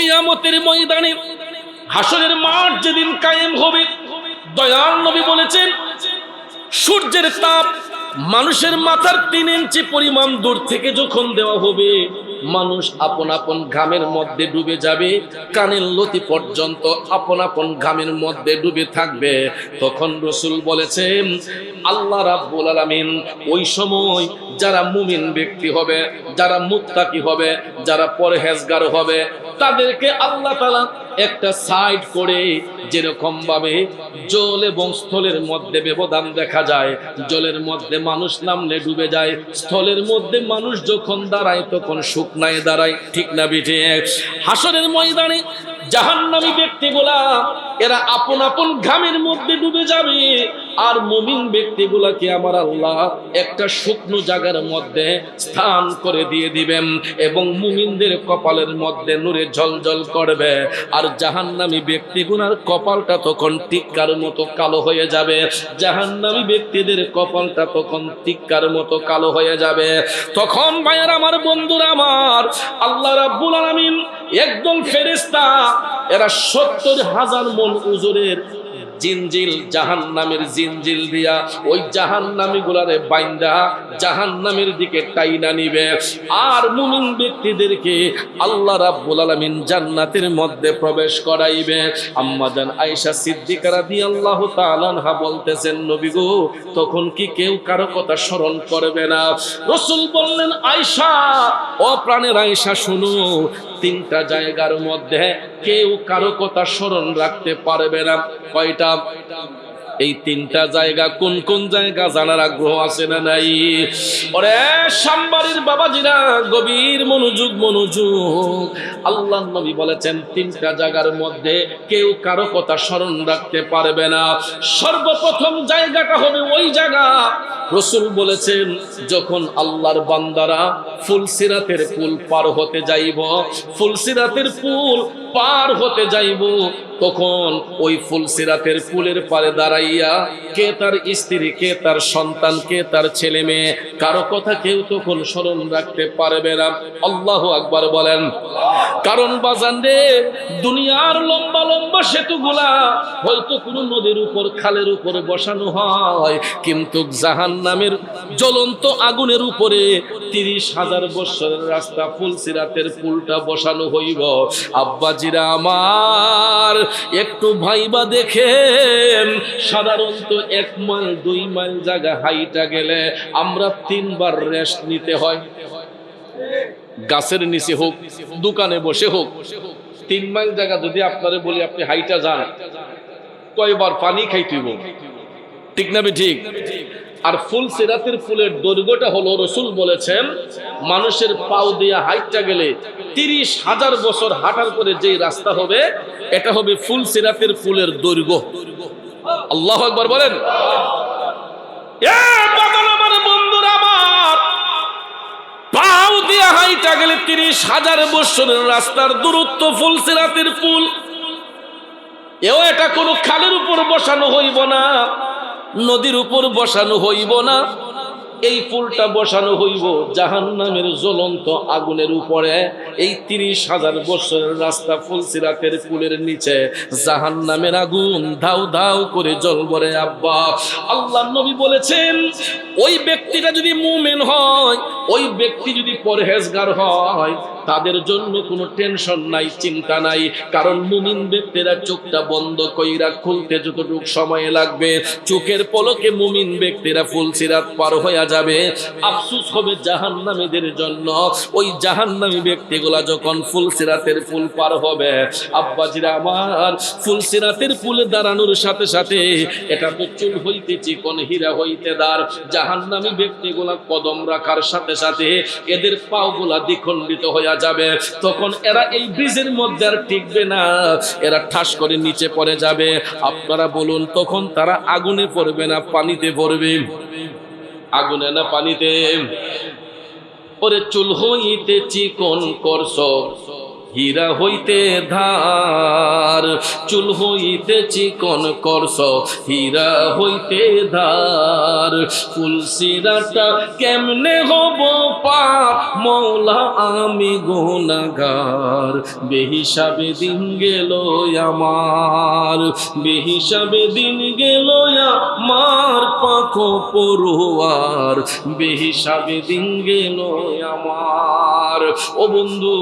কিয়ামতের ময়দানে হাসরের মাঠ যেদিন কায়েম হবে, দয়াল নবী বলেছেন সূর্যের তাপ মানুষের মাথার 3 ইঞ্চি পরিমাণ দূর থেকে যখন দেওয়া হবে, মানুষ আপন আপন ঘামের মধ্যে ডুবে যাবে, কানের লতি পর্যন্ত আপন আপন ঘামের মধ্যে ডুবে থাকবে। তখন রাসূল বলেছেন আল্লাহ রাব্বুল আলামিন ওই সময় যারা মুমিন ব্যক্তি হবে, যারা মুত্তাকি হবে, যারা পরহেজগার হবে, তাদেরকে আল্লাহ তাআলা একটা সাইড করে, যেরকম ভাবে জল এবং স্থলের মধ্যে ব্যবধান দেখা যায়, জলের মধ্যে মানুষ নামলে ডুবে যায়, স্থলের মধ্যে মানুষ যখন দাঁড়ায় তখন শুকনায় দাঁড়ায়, ঠিক না বিঠিক? হাসরের ময়দানে জাহান্নামী ব্যক্তিগুলা এরা আপন আপন ঘামের মধ্যে ডুবে যাবে, আর মুমিন ব্যক্তিগুলাকে আমার আল্লাহ একটা শুকনো জায়গার মধ্যে স্থান করে দিয়ে দিবেন, এবং মুমিনদের কপালের মধ্যে নূরে ঝলঝল করবে, আর জাহান্নামী ব্যক্তিগুলার কপালটা তখন টিক্কার মতো কালো হয়ে যাবে। জাহান্নামী ব্যক্তিদের কপালটা তখন টিক্কার মতো কালো হয়ে যাবে। তখন ভাইয়ার আমার, বন্ধুরা আমার, আল্লাহ রাব্বুল আলামিন একদল ফেরেশতা, এরা 70,000 মণ ওজনের জিনজিল, জাহান্নামের জিনজিল দিয়া ওই জাহান্নামী গুলারে বাইন্দা জাহান্নামের দিকে টাইনা নিবে, আর মুমিন ব্যক্তিদেরকে আল্লাহ রাব্বুল আলামিন জান্নাতের মধ্যে প্রবেশ করাইবে। আম্মা জান আয়েশা সিদ্দিকা রাদিয়াল্লাহু তাআলা আনহা বলতেছেন, নবী গো, তখন কি কেউ কারো কথা স্মরণ করবে না? রাসূল বললেন, আয়েশা, ও প্রাণের আয়েশা, শুনো, 3টা জায়গার মধ্যে কেউ কারো কথা স্মরণ রাখতে পারবে না। কয়টা? এই 3টা জায়গা কোন কোন জায়গা জানার আগ্রহ আছে না নাই? ওরে সাম্বাড়ির বাবাজিরা, গভীর মনোযোগ। আল্লাহর নবী বলেছেন 3টা জায়গার মধ্যে কেউ কারো কথা স্মরণ রাখতে পারবে না। সর্বপ্রথম জায়গাটা হবে ওই জায়গা, রাসূল বলেছেন, যখন আল্লাহর বান্দারা ফুলসিরাতের পুল পার হতে যাইব, ফুলসিরাতের পুল পার হতে যাইব, তখন ওই ফুলসিরাতের পুলের পারে দাঁড়াইয়া কে তার স্ত্রী, কে তার সন্তান, কে তার ছেলে মেয়ে, কারো কথা কেউ তখন স্মরণ রাখতে পারবে না। আল্লাহু আকবার বলেন। কারণ বাজান রে, দুনিয়ার লম্বা লম্বা সেতুগুলা হয়তো কোনো নদীর উপর, খালের উপরে বসানো হয়, কিন্তু জাহান্নামের জ্বলন্ত আগুনের উপরে 30,000 বছরের রাস্তা ফুলসিরাতের পুলটা বসানো হইব। আব্বাজিরা আমার, একটু ভাইবা দেখেন, সাধারণত 1 মাইল 2 মাইল জায়গা হাইটা গেলে আমরা 3 বার রেস্ট নিতে হয়। গাছের নিচে হোক, দোকানে বসে হোক, 3 মাইল জায়গা যদি আপনারে বলি আপনি হাইটা যান, কয়বার পানি খাইতেইব, ঠিক না ঠিক? আর ফুলসিরাতের ফুলের দৈর্ঘ্যটা হলো, রাসূল বলেছেন, মানুষের পাও দিয়ে হাইটা গেলে 30,000 বছর হাঁটার পরে যেই রাস্তা হবে, এটা হবে ফুলসিরাতের ফুলের দৈর্ঘ্য। আল্লাহু আকবার বলেন। বন্ধুরা আমার, পাও দিয়ে হাইটা গেলে 30,000 বছরের রাস্তার দূরত্ব ফুলসিরাতের ফুল। এটা কোনো খালের উপর বসানো হইব না, নদীর উপর বসানো হইব না, এই ফুলটা বসানো হইব জাহান্নামের জ্বলন্ত আগুনের উপরে। এই 30,000 বছরের রাস্তা ফুলসিরাতের ফুলের নিচে জাহান্নামের আগুন ধাউ ধাউ করে জ্বলবে। আব্বা, আল্লাহর নবী বলেছেন, ওই ব্যক্তিটা যদি মুমিন হয়, ওই ব্যক্তি যদি পরহেজগার হয়, তাদের জন্য কোনো টেনশন নাই, চিন্তা নাই। কারণ মুমিন ব্যক্তিরা চোখটা বন্ধ কইরা খুলতে যতটুকু সময় লাগবে, চোখের পলকে মুমিন ব্যক্তিরা ফুলসিরাত পার হয়ে যাবে। আফসোস হবে জাহান্নামীদের জন্য। ওই জাহান্নামী ব্যক্তিগুলা যখন ফুলসিরাতের পুল পার হবে, আব্বাজিরা আমার, ফুলসিরাতের পুলে দাঁড়ানোর সাথে সাথে এটা তো চুল হইতে চিকন, হীরা হইতে দার। জাহান্নামী ব্যক্তিগুলা কদম রাখার সাথে সাথে এদের পাগুলা দ্বিখণ্ডিত হয়ে যাবে। তখন এরা এই ব্রিজের মধ্যে আর টিকবে না, এরা ঠাস করে নিচে পড়ে যাবে। আপনারা বলুন, তখন তারা আগুনে পড়বে না পানিতে পড়বে? আগুনে না পানিতে? ওরে চুল হইতে চিকন করছো, হীরা হইতে ধার, চুল হইতে চিকন করছ হীরা হইতে ধার। ফুলসিরাটা কেমনে হব পার, মওলা আমি গুনাহগার। বেহিসাবে দিন গেল আমার, বেহিসাবে দিন গেল আমার পাখো পড়ুয়ার, বেহিসাবে দিন গেল আমার। ও বন্ধু,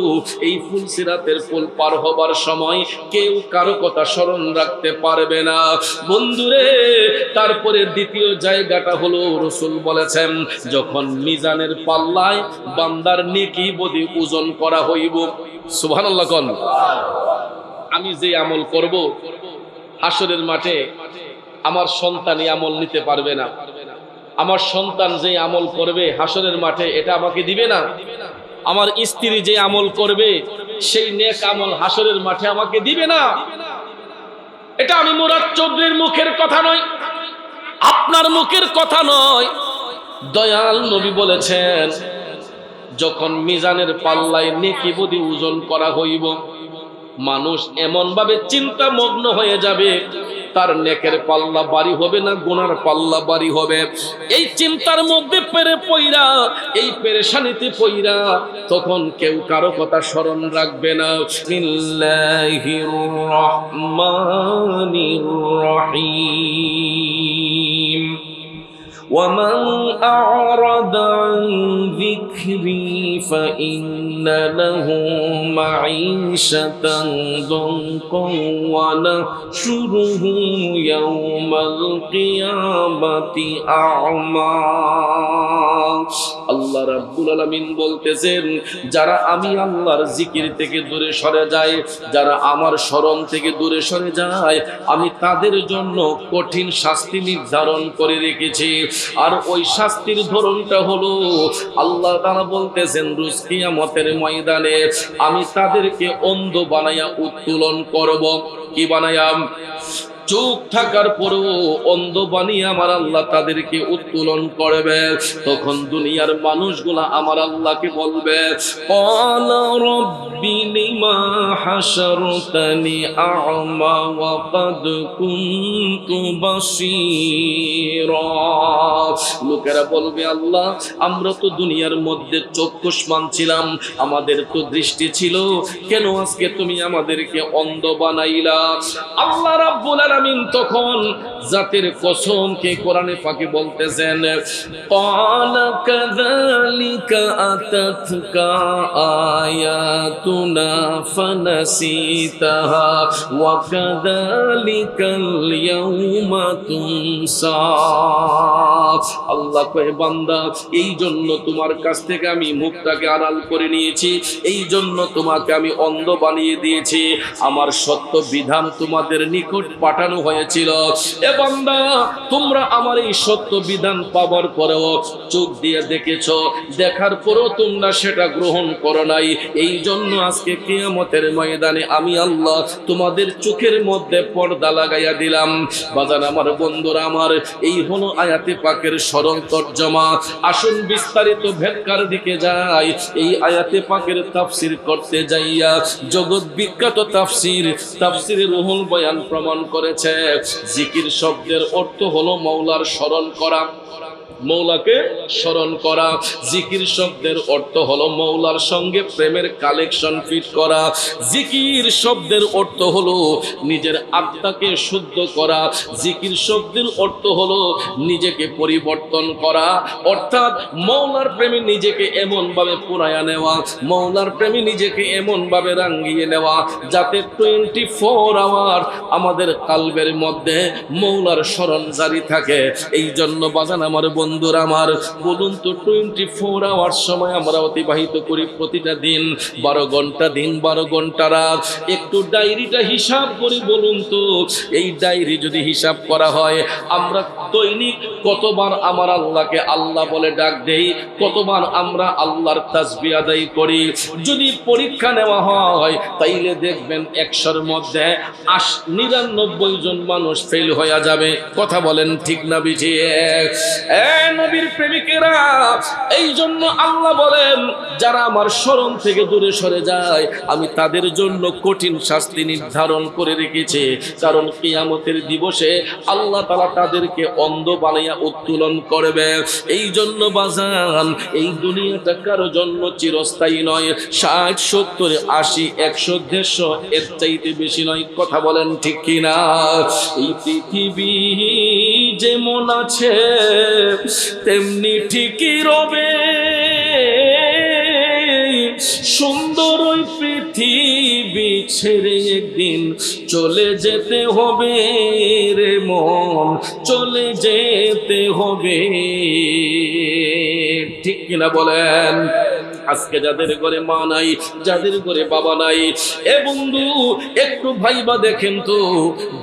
এই ফুলসিরাতের পুল পার হবার সময় কেউ কারো কথা স্মরণ রাখতে পারবে না বন্ধুরে। তারপরে দ্বিতীয় জায়গাটা হলো, রাসূল বলেছেন যখন মিজানের পাল্লায় বান্দার নেকি বদি ওজন করা হইব, সুবহানাল্লাহ কোন, আমি যে আমল করব হাসরের মাঠে আমার সন্তান এই আমল নিতে পারবে না। আমার সন্তান যে আমল করবে হাসরের মাঠে এটা আমাকে দিবে না। আমার স্ত্রী যে আমল করবে সেই নেক আমল হাসরের মাঠে আমাকে দিবে না। এটা আমি মুরাদ চৌধুরীর মুখের কথা নয়, আপনার মুখের কথা নয়। দয়াল নবী বলেছেন যখন মিজানের পাল্লায় নেকি বদি ওজন করা হইব, মানুষ এমন ভাবে চিন্তা মগ্ন হয়ে যাবে তার নেকের পাল্লা বাড়ি হবে না গুনার পাল্লা বাড়ি হবে। এই চিন্তার মধ্যে পেরে পইরা, এই পেরেশানিতে পইরা তখন কেউ কারো কথা স্মরণ রাখবে না। বিসমিল্লাহির রহমানির রহিম। ومن أعرض عن ذكري فإن له معيشة ضنكا ونحشره يوم القيامة أعمى। আল্লাহ রাব্বুল আলামিন বলতেছেন যারা আমি আল্লাহর জিকির থেকে দূরে সরে যায়, যারা আমার স্মরণ থেকে দূরে সরে যায়, আমি তাদের জন্য কঠিন শাস্তি নির্ধারণ করে রেখেছি। আর ওই শাস্তির ধরনটা হলো, আল্লাহ তাআলা বলতেছেন রোজ কিয়ামতের ময়দানে আমি তাদেরকে অন্ধ বানায়া উত্তোলন করব। কি বানায়া? চোখ থাকার পরেও অন্ধ বানিয়ে আমার আল্লাহ তাদেরকে উত্তোলন করবে। তখন দুনিয়ার মানুষগুলা আমার আল্লাহকে বলবে, ক্বালা রাব্বি লিমা হাশারতানি আ'মা ওয়া ক্বাদ কুনতু বাসীরা। লোকেরা বলবে আল্লাহ আমরা তো দুনিয়ার মধ্যে চক্ষুষ্মান ছিলাম, আমাদের তো দৃষ্টি ছিল, কেন আজকে তুমি আমাদেরকে অন্ধ বানাইলা? আল্লাহ রাব্বুল আলামিন তখন জাতের কসম কে কোরআনে পাকে বলতেছেন, ক্বালা কাযালিকা আতাতকা আয়াতুনা ফানাসিতাহা ওয়া কাযালিকাল ইয়াউমা তুনসা। আল্লাহ কয় বান্দা এই জন্য তোমার কাছ থেকে আমি মুখটাকে আড়াল করে নিয়েছি, এই জন্য তোমাকে আমি অন্ধ বানিয়ে দিয়েছি। আমার সত্য বিধান তোমাদের নিকট পাঠানো হয়েছিল। এ বান্দা তোমরা আমার এই সত্য বিধান পাওয়ার পরেও চোখ দিয়ে দেখেছো, দেখার পরেও তোমরা সেটা গ্রহণ করো নাই। এই জন্য আজকে কিয়ামতের ময়দানে আমি আল্লাহ তোমাদের চোখের মধ্যে পর্দা লাগাইয়া দিলাম। বাজান আমার বন্ধুরা আমার, এই হলো আয়াতে পাকের সরল তরজমা। আসুন বিস্তারিত ভেদকার দিকে যাই। এই আয়াতে পাকের তাফসীর করতে যাইয়া জগৎ বিখ্যাত তাফসীরে রুহুল বয়ান প্রমাণ করেছে জিকির শব্দের অর্থ হলো মওলার স্মরণ করা, মওলাকে স্মরণ করা। জিকির শব্দের অর্থ হলো মওলার সঙ্গে প্রেমের কালেকশন ফিট করা। জিকির শব্দের অর্থ হলো নিজের আত্মাকে শুদ্ধ করা। জিকির শব্দের অর্থ হলো নিজেকে পরিবর্তন করা, অর্থাৎ মওলার প্রেমে নিজেকে এমন ভাবে পুরায়া নেওয়া, মওলার প্রেমে নিজেকে এমন ভাবে রাঙ্গিয়ে নেওয়া যাতে 24 আওয়ার আমাদের কালবের মধ্যে মওলার স্মরণ জারি থাকে। এই জন্য বাজান আমার বন্ধুরা আমার, বলুন তো 24 আওয়ার সময় আমরা অতিবাহিত করি প্রতিটা দিন 12 ঘন্টা দিন 12 ঘন্টা রাত। একটু ডায়েরিটা হিসাব করি বলুন তো, এই ডায়েরি যদি হিসাব করা হয় আমরা দৈনিক কতবার আমার আল্লাহকে আল্লাহ বলে ডাক দেই, কতবার আমরা আল্লাহর তাসবিহ আদায় করি। যদি পরীক্ষা নেওয়া হয় তাইলে দেখবেন 100-র মধ্যে 99 জন মানুষ ফেল হয়ে যাবে। কথা বলেন ঠিক না বিঠিক? নবীর প্রেমিকেরা, এই জন্য আল্লাহ বলেন যারা আমার স্মরণ থেকে দূরে সরে যায় আমি তাদের জন্য কঠিন শাস্তি নির্ধারণ করে রেখেছি। কারণ কিয়ামতের দিবসে আল্লাহ তাআলা তাদেরকে অন্ধ বানাইয়া উত্তোলন করবে। এই জন্য বাজান, এই দুনিয়াটা কারো জন্য চিরস্থায়ী নয়। 60, 70, 80, 100, 150 এর চাইতে বেশি নয়। কথা বলেন ঠিক কিনা? এই পৃথিবী যেমন আছে তেমনি ঠিকই রবে, সুন্দর ওই পৃথিবী ছেড়ে একদিন চলে যেতে হবে রে মন, চলে যেতে হবে। ঠিক কিনা বলেন? আজকে যাদের ঘরে মা নাই, যাদের ঘরে বাবা নাই, এ বন্ধু একটু ভাইবা দেখেন তো,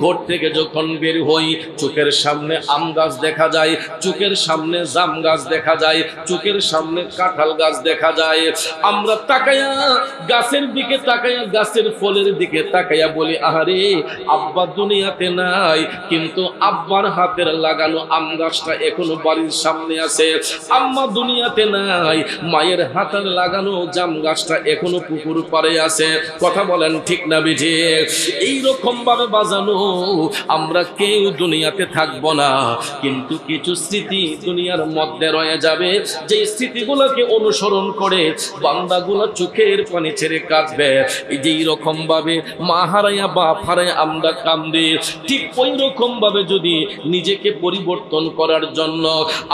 ঘর থেকে যখন বের হই চোখের সামনে আম গাছ দেখা যায়, চোখের সামনে জাম গাছ দেখা যায়, চোখের সামনে কাঁঠাল গাছ দেখা যায়। আমরা তাকায়া গাছের দিকে তাকায়া, গাছের ফলের দিকে তাকায়া বলি আহারে আব্বা দুনিয়াতে নাই, কিন্তু আব্বার হাতের লাগানো আম গাছটা এখনো বাড়ির সামনে আছে। আম্মা দুনিয়াতে নাই, মায়ের হাতের লাগানো জাম গাছটা এখনো পুকুর পাড়ে আছে। কথা বলেন ঠিক না বিজি? এইরকম ভাবে বাজানো আমরা কেউ দুনিয়াতে থাকবো না, কিন্তু কিছু স্মৃতি দুনিয়ার মধ্যে রয়ে যাবে, যে স্মৃতিগুলোকে অনুসরণ করে বান্দাগুলো চোখের পানি ছেড়ে কাঁদবে। এই যে এইরকম ভাবে মা হারাইয়া বাপ হারাইয়া আমরা কান্দি, ঠিক ওই রকম ভাবে যদি নিজেকে পরিবর্তন করার জন্য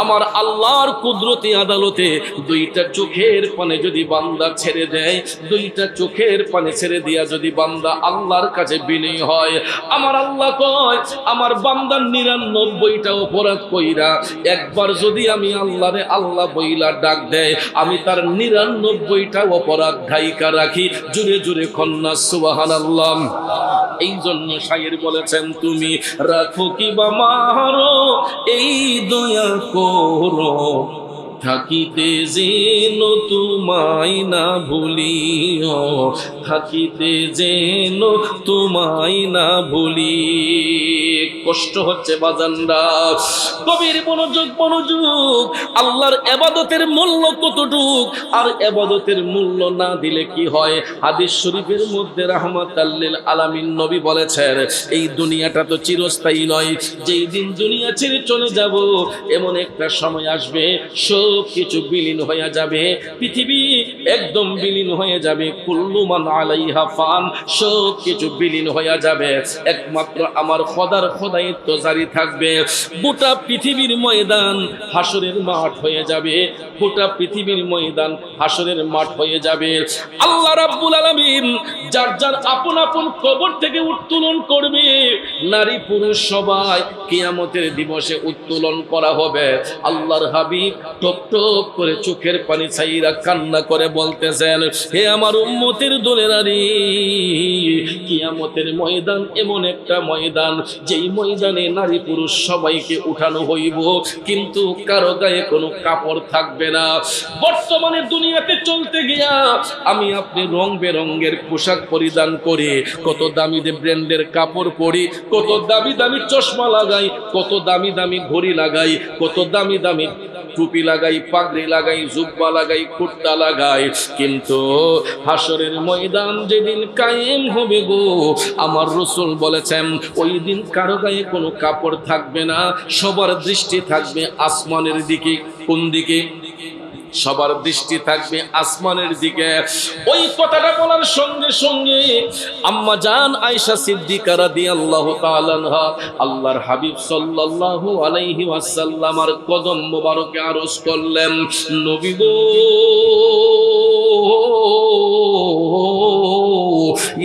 আমার আল্লাহর কুদরতি আদালতে দুইটা চোখের পানি যদি বান্দা ছেড়ে দেয়, দুইটা চোখের পানি ছেড়ে দিয়া যদি বান্দা আল্লাহর কাছে বিনয়ী হয়, আমার আল্লাহ কয় আমার বান্দার 99টা অপরাধ কইরা একবার যদি আমি আল্লাহরে আল্লাহ বইলা ডাক দেয়, আমি তার 99টা অপরাধ ঢাইকা রাখি। জুড়ে জুড়ে কন্যা সুবহানাল্লাহ। এই জন্য শায়ের বলেছেন তুমি রাখো কি বা মারো এই দয়া করো, থাকিতে যেন তোমায় না ভুলিও, থাকিতে যেন তোমায় না ভুলি। কষ্ট হচ্ছে বাজানরা, কবির মনোযোগ মনোযোগ। আল্লাহর ইবাদতের মূল্য কতটুক, আর ইবাদতের মূল্য না দিলে কি হয়? হাদিস শরীফের মধ্যে রাহমাতাল লিল আলামিন নবী বলেছেন এই দুনিয়াটা তো চিরস্থায়ী নয়, যেই দিন দুনিয়া ছেড়ে চলে যাব এমন একটা সময় আসবে সব কিছু বিলীন হয়ে যাবে, পৃথিবী একদম বিলীন হয়ে যাবে। কুল্লু মান আলাইহা ফান, সব কিছু বিলীন হয়ে যাবে, একমাত্র আমার খোদার খোদাইত্ব জারি থাকবে। গোটা পৃথিবীর ময়দান হাসরের মাঠ হয়ে যাবে, গোটা পৃথিবীর ময়দান হাসরের মাঠ হয়ে যাবে। আল্লাহ রাব্বুল আলামিন যার যার আপন আপন কবর থেকে উত্তোলন করবে, নারী পুরুষ সবাই কিয়ামতের দিবসে উত্তোলন করা হবে। আল্লাহর হাবিব টপ টপ করে চোখের পানি ছাইরা কান্না করে বলতেছেন হে আমার উম্মতের দোলেরারি, কিয়ামতের ময়দান এমন একটা ময়দান যেই ময়দানে নারী পুরুষ সবাইকে উঠানো হইব, কিন্তু কারো গায়ে কোনো কাপড় থাকবে না। বর্তমানে দুনিয়াতে চলতে গিয়া আমি আপনি রং বেরঙের পোশাক পরিধান করি, কত দামি ব্র্যান্ডের কাপড় পরি, কত দামি দামি চশমা লাগাই, কত দামি দামি ঘড়ি লাগাই, কত দামি দামি টুপি লাগাই, পাগড়ি লাগাই, জুব্বা লাগাই, কুর্তা লাগাই, কিন্তু হাসরের ময়দান যেদিন কায়েম হবে গো, আমার রাসূল বলেছেন ওই দিন কারো গায়ে কোনো কাপড় থাকবে না, সবার দৃষ্টি থাকবে আসমানের দিকে। কোন দিকে? সবার দৃষ্টি থাকবে আসমানের দিকে। ওই কথাটা বলার সঙ্গে সঙ্গে আম্মা জান আয়েশা সিদ্দিকা রাদিয়াল্লাহু তাআলা আনহা আল্লাহর হাবিব সাল্লাল্লাহু আলাইহি ওয়াসাল্লামের কদম মোবারকে আরজ করলেন, নবী গো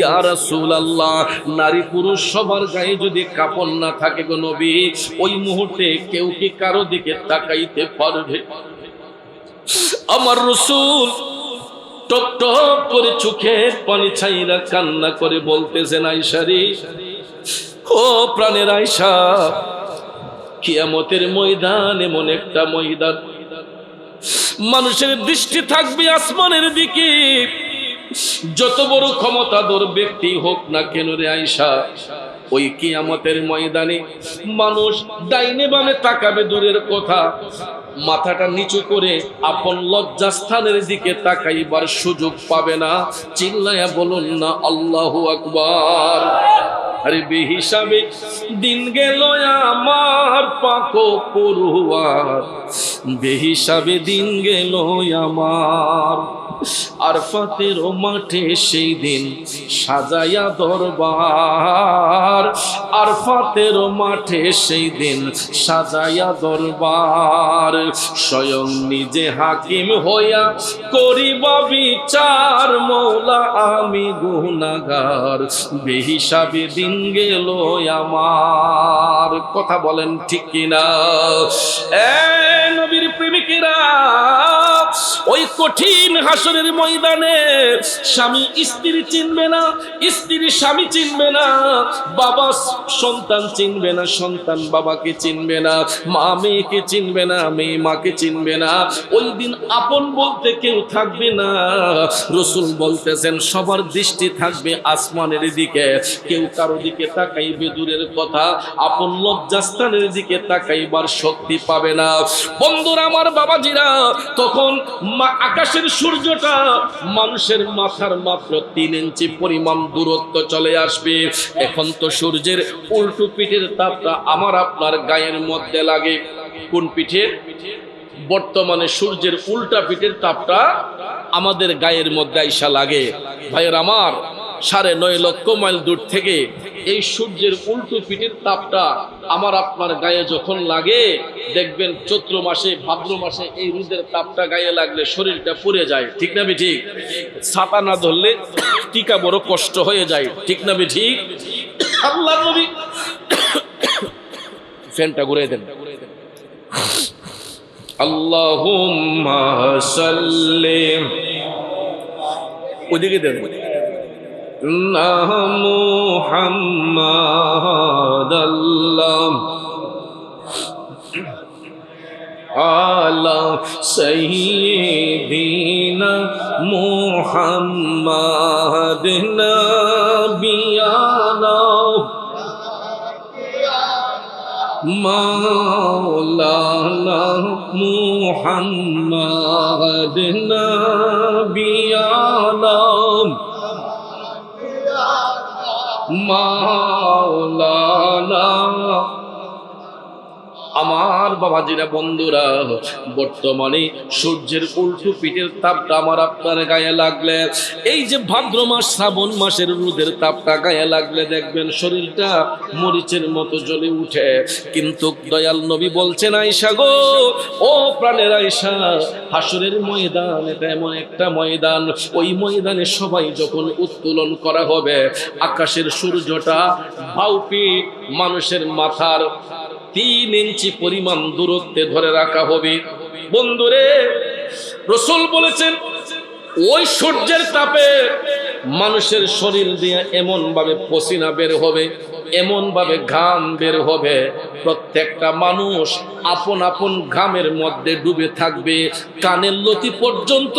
ইয়া রাসূলুল্লাহ, নারী পুরুষ সবার গায়ে যদি কাপড় না থাকে গো নবী, ওই মুহূর্তে কেউ কি কারো দিকে তাকাইতে পারবে? আমার রাসূল টপ টপ করে চোখের পানি ছাইরা কান্না করে বলতেছেন আয়েশা রে, ও প্রাণের আয়েশা, কিয়ামতের ময়দান এমন একটা ময়দান মানুষের দৃষ্টি থাকবে আসমানের দিকে। যত বড় ক্ষমতাধর ব্যক্তি হোক না কেন রে আয়েশা, ওই কিয়ামতের ময়দানে মানুষ ডাইনে বামে তাকাবে দূরের কথা, মাথাটা নিচু করে আপন লজ্জাস্থানের দিকে তাকাইবার সুযোগ পাবে না। চিল্লায়া বলুন না আল্লাহু আকবার। আরে বেহিসাবে দিন গেল আমার পাকো পড়ুয়ার, বেহিসাবে দিন গেল আমার। আরফাতের মাঠে সেই দিন সাজায়া দরবার, আরফাতের মাঠে সেই দিন সাজায়া দরবার। স্বয়ং নিজে হাকিম হইয়া করিবা বিচার, মওলা আমি গুনাহগার, বেহিসাবে দিন গেল আমার। কথা বলেন ঠিক কিনা? নবীর প্রেমিকেরা, ওই কঠিন হাসরের ময়দানে স্বামী স্ত্রী চিনবে না, স্ত্রী স্বামী চিনবে না, বাবা সন্তান চিনবে না, সন্তান বাবাকে চিনবে না, মা মেয়েকে চিনবে না, মেয়ে মাকে চিনবে না। ওই দিন আপন বলতে কেউ থাকবে না। রাসূল বলতেছেন সবার দৃষ্টি থাকবে আসমানের দিকে, কেউ কারো দিকে তাকাইবে দূরের কথা, আপন লজ্জাস্থানের দিকে তাকাইবার শক্তি পাবে না। বন্ধুরা আমার, বাবাজিরা, তখন আকাশের সূর্যটা মানুষের মাথার মাত্র 3 ইঞ্চি পরিমাণ দূরত্ব চলে আসবে। এখন তো সূর্যের উল্টো পিঠের তাপটা আমার আপনার গায়ের মধ্যে লাগে। কোন পিঠের? বর্তমানে সূর্যের উল্টা পিঠের তাপটা আমাদের গায়ের মধ্যে আইসা লাগে। ভাইয়ের আমার, 9.5 লক্ষ মাইল দূর থেকে এই সূর্যের উল্টো পিঠের তাপটা আমার আপনার গায়ে যখন লাগে, দেখবেন চৈত্র মাসে ভাদ্র মাসে এই রোদের তাপটা গায়ে লাগলে শরীরটা পুড়ে যায়। ঠিক না ঠিক? ছাতা না ধরলে টিকা বড় কষ্ট হয়ে যায়। ঠিক না ঠিক? আল্লাহর নবী, ফ্যানটা ঘুরিয়ে দেন। আল্লাহুম্মা সাল্লি, ওদিকে দেন, মুহাম্মাদ আল্লাহ আলা সাইয়্যিদিনা মুহাম্মাদ নাবিয়ানা মাওলানা মুহাম্মাদ নাবিয়ানা মাওলানা। আমার বাবাজিরা, বন্ধুরা, বর্তমানে সূর্যের উল্টো পিঠের তাপটা আমার আপনার গায়ে লাগলে, এই যে ভাদ্র মাস শ্রাবণ মাসের রোদের তাপটা গায়ে লাগলে দেখবেন শরীরটা মরিচের মতো জ্বলে উঠে। কিন্তু দয়াল নবী বলছেন, আয়েশা গো, ও প্রাণের আয়েশা, হাসরের ময়দান এটা এমন একটা ময়দান, ওই ময়দানে সবাই যখন উত্তোলন করা হবে, আকাশের সূর্যটা বাউপি মানুষের মাথার 3 ইঞ্চি পরিমাণ দূরত্বে ধরে রাখা হবে। বন্ধুরে, রাসূল বলেছেন ওই সূর্যের তাপে মানুষের শরীর দিয়ে এমন ভাবে পসিনা বের হবে, এমন ভাবে ঘাম বের হবে, প্রত্যেকটা মানুষ আপন আপন ঘামের মধ্যে ডুবে থাকবে। কানের লতি পর্যন্ত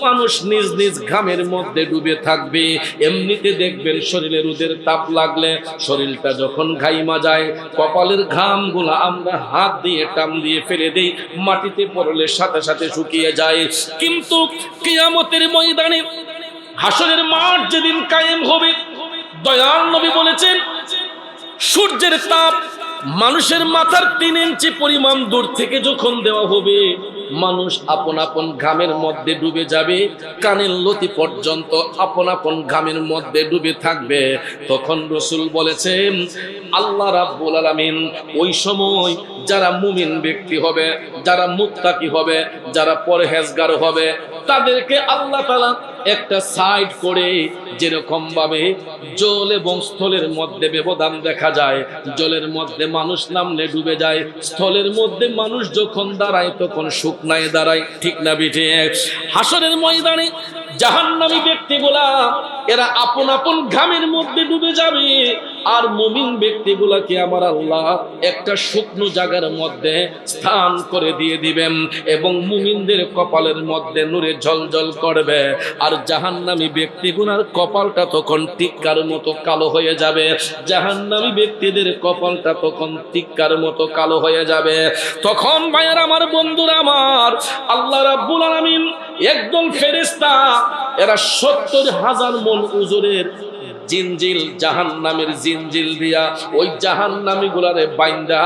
মানুষ নিজ নিজ ঘামের মধ্যে ডুবে থাকবে। এমনিতে দেখবেন শরীরে রোদের তাপ লাগলে শরীরটা যখন ঘাইমা যায়, কপালের ঘামগুলো আমরা হাত দিয়ে টান দিয়ে ফেলে দেই, মাটিতে পড়লে সাথে সাথে শুকিয়ে যায়। কিন্তু কিয়ামতের ময়দানে, হাসরের মাঠ যেদিন কায়েম হবে, দয়াল নবী বলেছেন সূর্যের তাপ মানুষের মাথার 3 ইঞ্চি পরিমাণ দূর থেকে যখন দেওয়া হবে, মানুষ আপন আপন ঘামের মধ্যে ডুবে যাবে, কানের লতি পর্যন্ত আপন আপন ঘামের মধ্যে ডুবে থাকবে। তখন রাসূল বলেছেন, আল্লাহ রাব্বুল আলামিন ওই সময় যারা মুমিন ব্যক্তি হবে, যারা মুত্তাকি হবে, যারা পরহেজগার হবে, তাদেরকে আল্লাহ তাআলা একটা সাইড করে, যেরকম ভাবে জল এবং স্থলের মধ্যে ব্যবধান দেখা যায়, জলের মধ্যে মানুষ নামলে ডুবে যায়, স্থলের মধ্যে মানুষ যখন দাঁড়ায় তখন শুকনায় দাঁড়ায়। ঠিক না বিঠে? হাসরের ময়দানে জাহান্নামী ব্যক্তিগুলা এরা আপন আপন ঘামের মধ্যে ডুবে যাবে। আর মুমিন ব্যক্তিগুলাকে আমার আল্লাহ একটা শুকনো জায়গার মধ্যে স্থান করে দিয়ে দিবেন এবং মুমিনদের কপালের মধ্যে নূরে ঝলঝল করবে। আর জাহান্নামী ব্যক্তিগুলোর কপালটা তখন টিক্কার মতো কালো হয়ে যাবে। জাহান্নামী ব্যক্তিদের কপালটা তখন টিক্কার মতো কালো হয়ে যাবে। তখন ভাইয়ার আমার, বন্ধুরা আমার, আল্লাহ রাব্বুল আলামিন একদল ফেরেশতা, এরা 70,000 মণ ওজনের জিনজিল, জাহান্নামের জিনজিল দিয়া ওই জাহান্নামী গুলারে বাইন্দা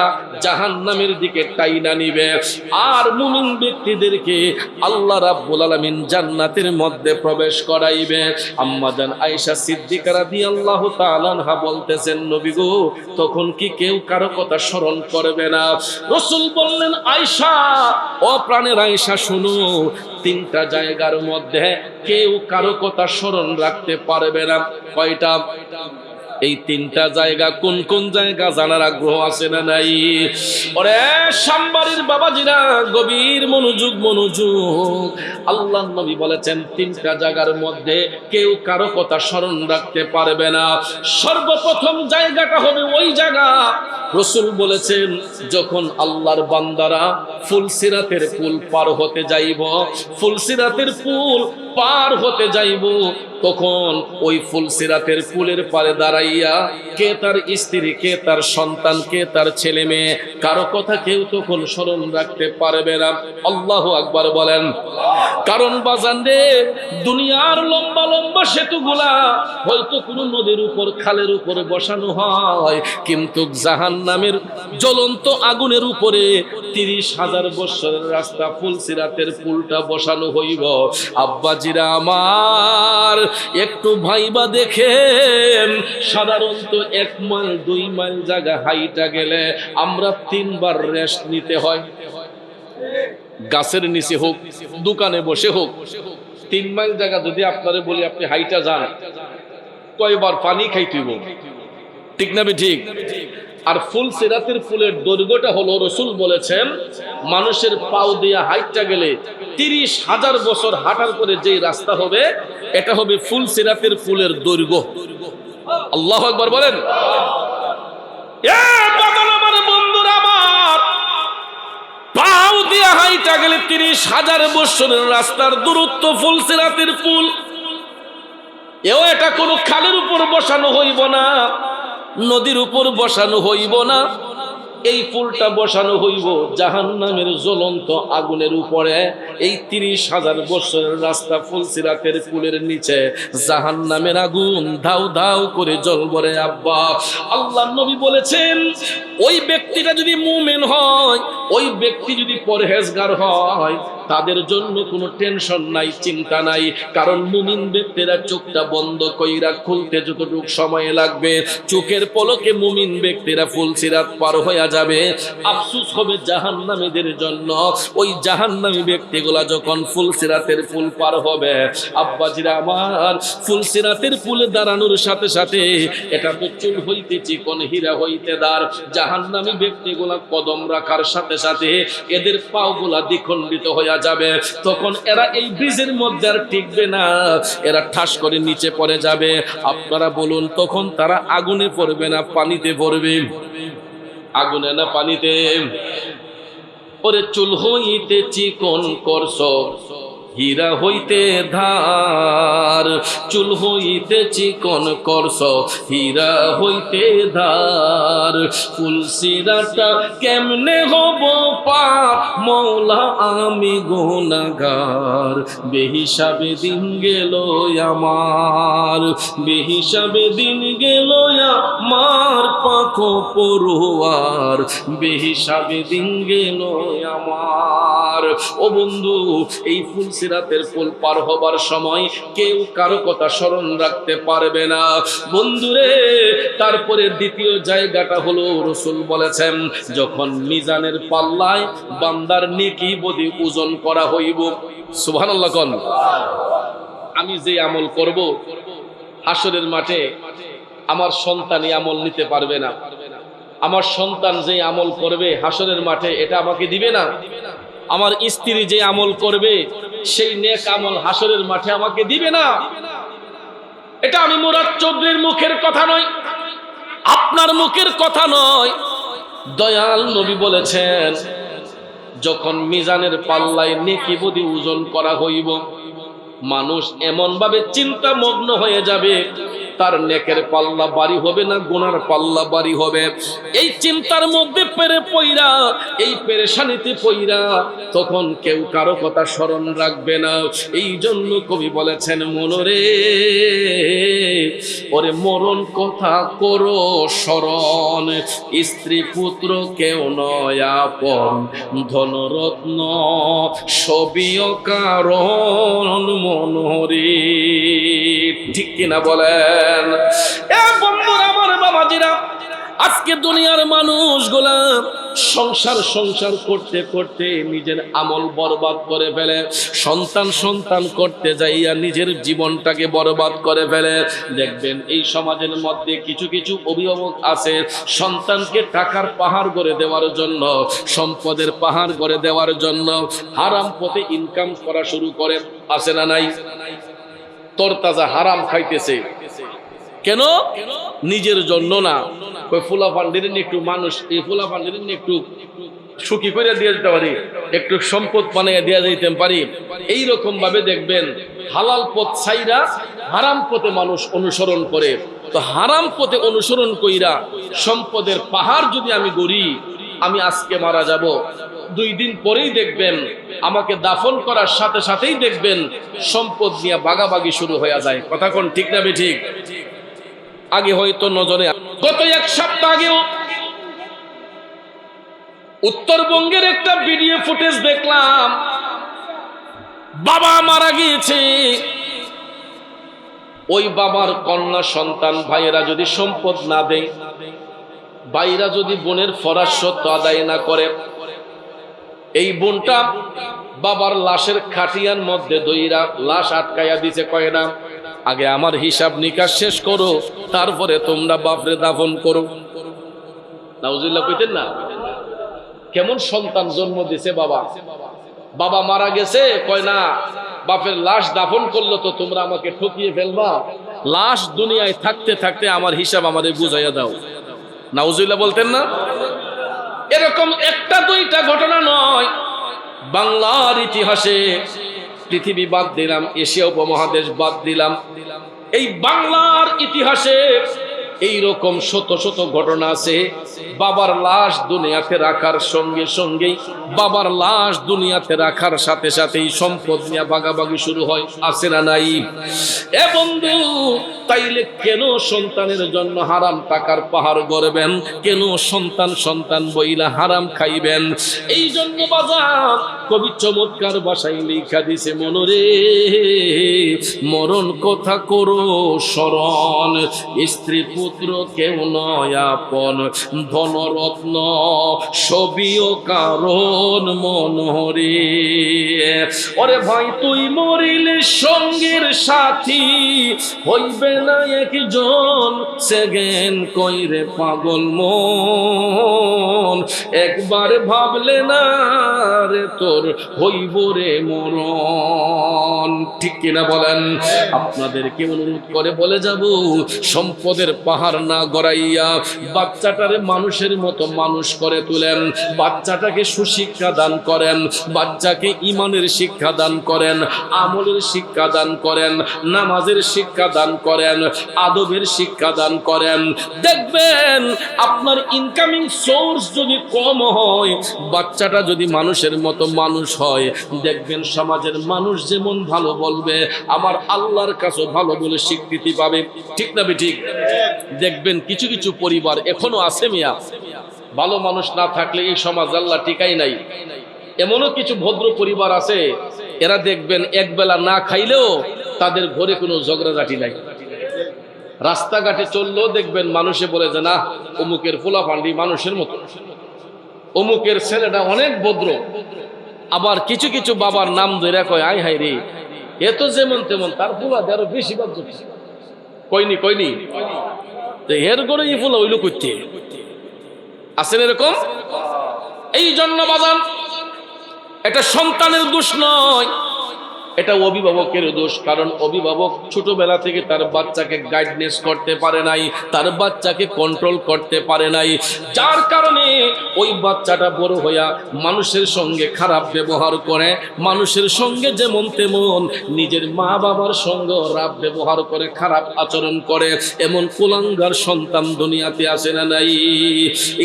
জাহান্নামের দিকে টাইনা নিবে। আর মুমিন ব্যক্তিদেরকে আল্লাহ রাব্বুল আলামিন জান্নাতের মধ্যে প্রবেশ করাইবে। আম্মা জান আয়েশা সিদ্দিকা রাদিয়াল্লাহু তাআলা আনহা বলতেছেন, নবী গো, তখন কি কেউ কারো কথা স্মরণ করবে না? রাসূল বললেন, আয়েশা, ও প্রাণের আয়েশা, শুনো, 3টা জায়গার মধ্যে কেউ কারো কথা স্মরণ রাখতে পারবে না। কয়টা? এই 3টা জায়গা কোন কোন জায়গা জানার আগ্রহ আছে না নাই? ওরে সাম্বাড়ির বাবাজিরা, গভীর মনোযোগ। আল্লাহর নবী বলেছেন 3টা জায়গার মধ্যে কেউ কারো কথা স্মরণ রাখতে পারবে না। সর্বপ্রথম জায়গাটা হবে ওই জায়গা, রাসূল বলেছেন, যখন আল্লাহর বান্দারা ফুলসিরাতের পুল পার হতে যাইব, ফুলসিরাতের পুল পার হতে যাইব, তখন ওই ফুলসিরাতের পুলের পারে দাঁড়াইয়া কে তার স্ত্রী, কে তার সন্তান, কে তার ছেলে মেয়ে, কারো কথা কেউ তখন স্মরণ রাখতে পারবে না। আল্লাহু আকবার বলেন। কারণ বাজান রে, দুনিয়ার লম্বা লম্বা সেতুগুলা হয়তো কোনো নদীর উপর, খালের উপরে বসানো হয়, কিন্তু জাহান্নামের জ্বলন্ত আগুনের উপরে 30,000 বছরের রাস্তা ফুলসিরাতের পুলটা বসানো হইব। আব্বাজিরা আমার, একটু ভাইবা দেখেন, সাধারণত 1 মাইল 2 মাইল জায়গা হাইটা গেলে আমরা 3 বার রেস্ট নিতে হয়। গাছের নিচে হোক, দোকানে বসে হোক, 3 মাইল জায়গা যদি আপনারে বলি আপনি হাইটা যান, কয়বার পানি খাইতেইব, ঠিক না ঠিক? আর ফুলসিরাতের ফুলের দৈর্ঘ্যটা হলো, রাসূল বলেছেন, মানুষের পাও দিয়ে হাইটা গেলে 30,000 বছর হাঁটার পরে যেই রাস্তা হবে, এটা হবে ফুলসিরাতের ফুলের দৈর্ঘ্য। আল্লাহু আকবার বলেন। আমার বন্ধুরা আমার, পাও দিয়ে হাইটা গেলে 30,000 বছরের রাস্তার দূরত্ব ফুলসিরাতের ফুল। এটা কোনো খালের উপর বসানো হইব না, নদীর উপর বসানো হইব না, এই ফুলটা বসানো হইব জাহান্নামের জ্বলন্ত আগুনের উপরে। এই 30,000 বছরের রাস্তা ফুলসিরাতের ফুলের নিচে জাহান্নামের আগুন ধাউ ধাউ করে জ্বলবে। আব্বা, আল্লাহর নবী বলেছেন, ওই ব্যক্তিটা যদি মুমিন হয়, ওই ব্যক্তি যদি পরহেজগার হয়, তাদের জন্য কোনো টেনশন নাই, চিন্তা নাই। কারণ মুমিন ব্যক্তিরা চোখটা বন্ধ কইরা খুলতে যতটুকু সময় লাগবে, চোখের পলকে মুমিন ব্যক্তিরা ফুলসিরাত পার হয়ে যাবে। আফসোস হবে জাহান্নামীদের জন্য। ওই জাহান্নামী ব্যক্তিগুলা যখন ফুলসিরাতের পুল পার হবে, আব্বাজিরা আমার, ফুলসিরাতের পুলে দাঁড়ানোর সাথে সাথে এটা তো চুল হইতে চিকন, হীরা হইতে দার। জাহান্নামী ব্যক্তিগুলা কদম রাখার সাথে সাথে এদের পাগুলা দ্বিখণ্ডিত হয়ে যাবে। তখন এরা এই ব্রিজের মধ্যে আর টিকবে না, এরা ঠাস করে নিচে পড়ে যাবে। আপনারা বলুন, তখন তারা আগুনে পড়বে না পানিতে পড়বে? আগুনে না পানিতে? ওরে চুল হইতে চিকন করছো, হীরা হইতে ধার, চুল হইতে চিকন করছো, হীরা হইতে ধার। ফুলসিরাতটা কেমনে হব পার, মওলা আমি গুনাহগার। বেহিসাবে দিন গেল আমার, বেহিসাবে দিন গেল আমার, পাখো পড়ুয়ার, বেহিসাবে দিন গেল আমার। ও বন্ধু, এই ফুলসিরাতের পুল পার হবার সময় কেউ কারো কথা স্মরণ রাখতে পারবে না বন্ধুরে। তারপরে দ্বিতীয় জায়গাটা হলো, রাসূল বলেছেন, যখন মিজানের পাল্লায় বান্দার নেকি বদি ওজন করা হইব। সুবহানাল্লাহ কোন। আমি যে আমল করব, হাসরের মাঠে আমার সন্তান এই আমল নিতে পারবে না। আমার সন্তান যে আমল করবে হাসরের মাঠে, এটা আমাকে দিবে না। আমার স্ত্রী যে আমল করবে, সেই নেক আমল হাসরের মাঠে আমাকে দিবে না। এটা আমি মুরাদ চৌধুরীর মুখের কথা নয়, আপনার মুখের কথা নয়। দয়াল নবী বলেছেন, যখন মিজানের পাল্লায় নেকি বদি ওজন করা হইব, মানুষ এমন ভাবে চিন্তা মগ্ন হয়ে যাবে, তার নেকের পাল্লা বাড়ি হবে না গুনার পাল্লা বাড়ি হবে। এই চিন্তার মধ্যে পইরা, এই পেরেশানিতে পইরা তখন কেউ কারো কথা স্মরণ রাখবে না। এই জন্য কবি বলেছেন, মনরে ওরে মরণ কথা করো স্মরণ, স্ত্রী পুত্র কেউ নয় আপন, ধনরত্ন সবিও কারণ মনরে। ঠিক কিনা বলেন? এ বন্ধুরা আমার, বাবাজিরা, আজকে দুনিয়ার মানুষগুলা সংসার করতে করতে নিজের আমল বরবাদ করে ফেলে, সন্তান করতে যাইয়া নিজের জীবনটাকে বরবাদ করে ফেলে। দেখবেন এই সমাজের মধ্যে কিছু কিছু অভিভাবক আছে, সন্তানকে টাকার পাহাড় করে দেওয়ার জন্য, সম্পদের পাহাড় করে দেওয়ার জন্য হারাম পথে ইনকাম করা শুরু করে। আছে না নাই? তরতাজা হারাম খাইতেছে। কেন? নিজের জন্য না, ওই ফুলা ফান্ডের একটু মানুষ, এই ফুলা ফান্ডের একটু সুখী করে দিয়ে যেতে পারি, একটু সম্পদ বানিয়ে দেওয়া যেতে পারি। এইরকম ভাবে দেখবেন হালাল পথ ছাইরা হারাম পথে মানুষ অনুসরণ করে। তো হারাম পথে অনুসরণ কইরা সম্পদের পাহাড় যদি আমি গড়ি, আমি আজকে মারা যাব, 2 দিন পরেই দেখবেন আমাকে দাফন করার সাথে সাথেই দেখবেন সম্পদ নিয়ে বাগাবাগি শুরু হয়ে যায়। কথা কোন ঠিক না বেঠিক? আগে হয়তো নজরে, গত 1 সপ্তাহ আগেও উত্তরবঙ্গের একটা ভিডিও ফুটেজ দেখলাম, বাবা মারা গিয়েছে, ওই বাবার কন্যা সন্তান ভাইয়েরা যদি সম্পদ না দেয়, ভাইরা যদি বোনের ফরাসত্ব আদায় না করে, এই বোনটা বাবার লাশের খাটিয়ার মধ্যে দইরা লাশ আটকাইয়া দিছে, কয় না আগে আমার হিসাব নিকাশ শেষ করো, তারপরে তোমরা বাপরে দাফন করো। নাউজুবিল্লাহ কইতেন না? কেমন সন্তান জন্ম দিছে বাবা, বাবা মারা গেছে, কয় না বাপের লাশ দাফন করলো তো তোমরা আমাকে ঠকিয়ে ফেলবা, লাশ দুনিয়ায় থাকতে থাকতে আমার হিসাব আমাদের বুঝাইয়া দাও। নাউজুবিল্লাহ বলতেন না? এরকম একটা দুইটা ঘটনা নয়, বাংলার ইতিহাসে, পৃথিবী বাদ দিলাম, এশিয়া উপমহাদেশ বাদ দিলাম, এই বাংলার ইতিহাসে এইরকম শত শত ঘটনা আছে। বাবার লাশ দুনিয়াতে রাখার সঙ্গে সঙ্গেই, বাবার লাশ দুনিয়াতে রাখার সাথে সাথেই সম্পদ নিয়ে ভাগাভাগি শুরু হয়। আছে না নাই? এ বন্ধু, তাইলে কেন সন্তানের জন্য হারাম টাকার পাহাড় গড়বেন? কেন সন্তান বইলা হারাম খাইবেন? এই জন্য বাজার কবি চমৎকার ভাষায় লেখা দিছে, মনরে মরণ কথা করো স্মরণ, স্ত্রী পুত্র কেউ নয় আপন, ধনরত্ন সবিও কারণ মনরে। ওরে ভাই, তুই মরিলে সঙ্গের সাথী হইবে না একজন, সেগেন কইরে পাগল মন, একবার ভাবলে না রে তোর হইব রে মরণ। ঠিক কিনা বলেন? আপনাদেরকে অনুরোধ করে বলে যাব, সম্পদের পাহাড় না গড়াইয়া বাচ্চাটারে মানুষের মতো মানুষ করে তুলেন, বাচ্চাটাকে সুশিক্ষা দান করেন, বাচ্চাকে ইমানের শিক্ষা দান করেন, আমলের শিক্ষা দান করেন, নামাজের শিক্ষা দান করেন, আদবের শিক্ষা দান করেন। দেখবেন আপনার ইনকামিং সোর্স যদি কম হয়, বাচ্চাটা যদি মানুষের মতো মানুষ হয়, দেখবেন সমাজের মানুষ যেমন ভালো বলবে, আমার আল্লাহর কাছে ভালো বলে স্বীকৃতি পাবে। ঠিক না ঠিক? দেখবেন কিছু কিছু পরিবার এখনো আছে মিয়া, ভালো মানুষ না থাকলে এই সমাজ আল্লাহ টিকাই নাই। এমনও কিছু ভদ্র পরিবার আছে, এরা দেখবেন একবেলা না খাইলেও তাদের ঘরে কোনো ঝগড়াঝাটি নাই। রাস্তাঘাটে চললেও দেখবেন মানুষে বলে যে না, অমুকের পোলাপান্ডি মানুষের মতো, অমুকের ছেলেটা অনেক ভদ্র। আবার কিছু কিছু বাবার নাম ধরে কয়, আয় হাই রে, এ তো যেমন তেমন, তার পোলা আরো বেশি বাদ কইনি তো এর করে এই পোলা ওইলো করতে আসেন এরকম। এই জন্য বাজান, এটা সন্তানের দোষ নয়, এটা অভিভাবকের দোষ, কারণ অভিভাবক ছোটবেলা থেকে তার বাচ্চাকে গাইডনেস করতে পারে নাই, তার বাচ্চাকে কন্ট্রোল করতে পারে নাই, যার কারণে ওই বাচ্চাটা বড় হইয়া মানুষের সঙ্গে খারাপ ব্যবহার করে, মানুষের সঙ্গে যেমন তেমন নিজের মা বাবার সঙ্গে খারাপ ব্যবহার করে, খারাপ আচরণ করে। এমন কুলাঙ্গার সন্তান দুনিয়াতে আসে না নাই?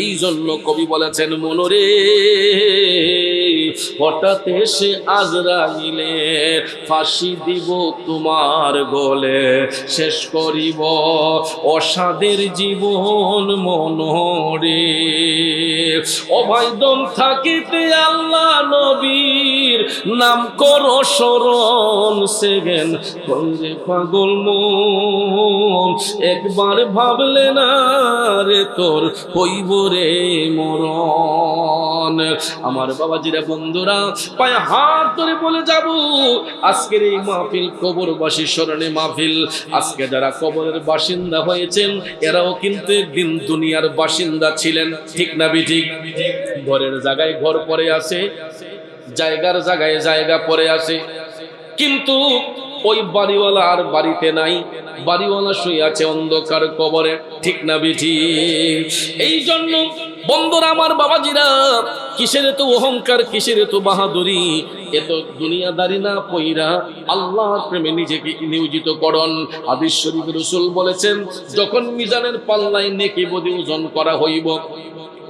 এই জন্য কবি বলেছেন, মনরে হঠাৎ এসে আজরাইলে ফাঁসি দিব তোমার গলে, শেষ করিব অসাদের জীবন মনরে। অভাইদম থাকিতে আল্লাহ নবীর নাম করো স্মরণ, সেগেন কইরে পাগল মন, একবার ভাবলে না রে তোর হইব রে মরণ। আমার বাবাজিরা, বন্ধুরা, পায়ে হাত ধরে বলে যাব, আজকের এই মাহফিল কবরবাসী স্মরণে মাহফিল। আজকে যারা কবরের বাসিন্দা হয়েছেন এরাও কিন্তু একদিন দুনিয়ার বাসিন্দা ছিলেন, ঠিক না বিঠিক? ঘরের জায়গায় ঘর পড়ে আছে, জায়গার জায়গায় জায়গা পড়ে আছে, কিন্তু ওই বাড়িওয়ালা আর বাড়িতে নাই, বাড়িওয়ালা শুয়ে আছে অন্ধকার কবরে, ঠিক না বিঠিক? এই জন্য বন্ধুরা আমার, বাবাজিরা, কিসের এত অহংকার, কিসের এত বাহাদুরি, এত দুনিয়াদারি না পইরা আল্লাহর প্রেমে নিজেকে নিয়োজিত করুন। হাদিস শরীফে রাসূল বলেছেন, যখন মিজানের পাল্লায় নেকি বদি ওজন করা হইব,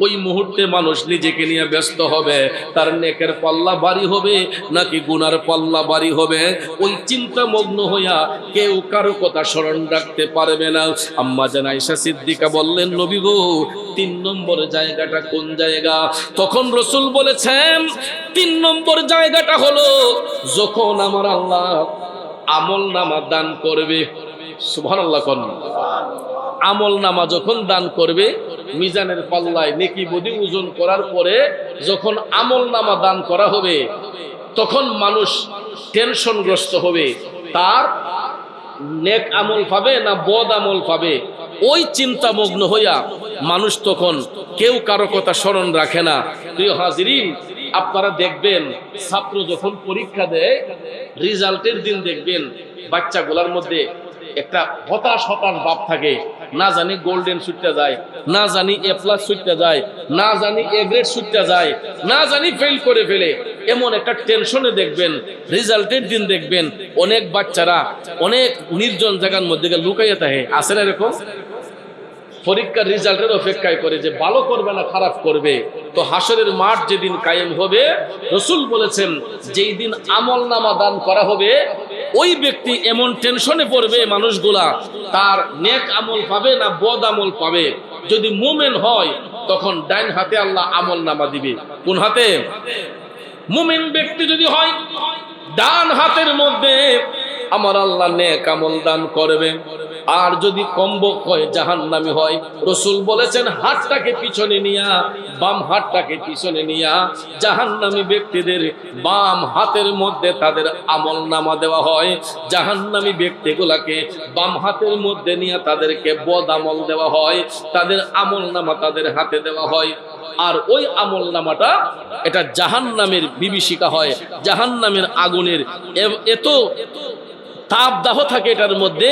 ওই মুহূর্তে মানুষ নিজেকে নিয়ে ব্যস্ত হবে, তার নেকের পাল্লা ভারী হবে নাকি গুনার পাল্লা ভারী হবে, ওই চিন্তা মগ্ন হইয়া কেউ কারো কথা স্মরণ রাখতে পারবে না। আম্মা জান আয়েশা সিদ্দিকা বললেন, নবী গো, 3 নম্বর জায়গাটা কোন জায়গা? তখন রাসূল বলেছেন, 3 নম্বর জায়গাটা হলো যখন আমার আল্লাহ আমল নামা দান করবে। সুবহানাল্লাহ কোন আমল নামা যখন দান করবে, মিজানের পাল্লায় নেকি বদি ওজন করার পরে যখন আমল নামা দান করা হবে, তখন মানুষ টেনশনগ্রস্ত হবে, তার নেক আমল পাবে না বদ আমল পাবে, ওই চিন্তামগ্ন হইয়া মানুষ তখন কেউ কারো কথা স্মরণ রাখে না। প্রিয় হাজিরিন, আপনারা দেখবেন ছাত্র যখন পরীক্ষা দেয়, রেজাল্টের দিন দেখবেন বাচ্চাগুলোর মধ্যে একটা হতাশ হতাশ ভাব থাকে, না জানি গোল্ডেন ছুটতে যায়, না জানি এ প্লাস ছুটতে যায়, না জানি এ গ্রেড ছুটতে যায়, না জানি ফেল করে ফেলে, এমন একটা টেনশনে দেখবেন রেজাল্টের দিন দেখবেন অনেক বাচ্চারা অনেক নির্জন জায়গার মধ্যে লুকাইয়া থাকে। আছে না এরকম? পরীক্ষার রেজাল্টের অপেক্ষায় করে যে ভালো করবে না খারাপ করবে। তো হাসরের মাঠ যেদিন কায়েম হবে, রাসূল বলেছেন, যেই দিন আমল নামা দান করা হবে, ওই ব্যক্তি এমন টেনশনে পড়বে মানুষগুলা, তার নেক আমল পাবে না বদ আমল পাবে। যদি মুমিন হয় তখন ডাইন হাতে আল্লাহ আমল নামা দিবে। কোন হাতে? মুমিন ব্যক্তি যদি হয়, ডান হাতের মধ্যে আমার আল্লাহ নেক আমল দান করবে। আর যদি কমবক হয়, জাহান্নামী হয়, রাসূল বলেছেন, হাতটাকে পিছনে নিয়া, বাম হাতটাকে পিছনে নিয়া জাহান্নামী ব্যক্তিদের বাম হাতের মধ্যে তাদের আমল নামা দেওয়া হয়। জাহান্নামী ব্যক্তিগুলাকে বাম হাতের মধ্যে নিয়ে তাদেরকে বদ আমল দেওয়া হয়, তাদের আমল নামা তাদের হাতে দেওয়া হয়। আর ওই আমল নামাটা এটা জাহান্নামের বিভীষিকা হয়, জাহান্নামের আগুনের এত তাপদাহ থাকে এটার মধ্যে।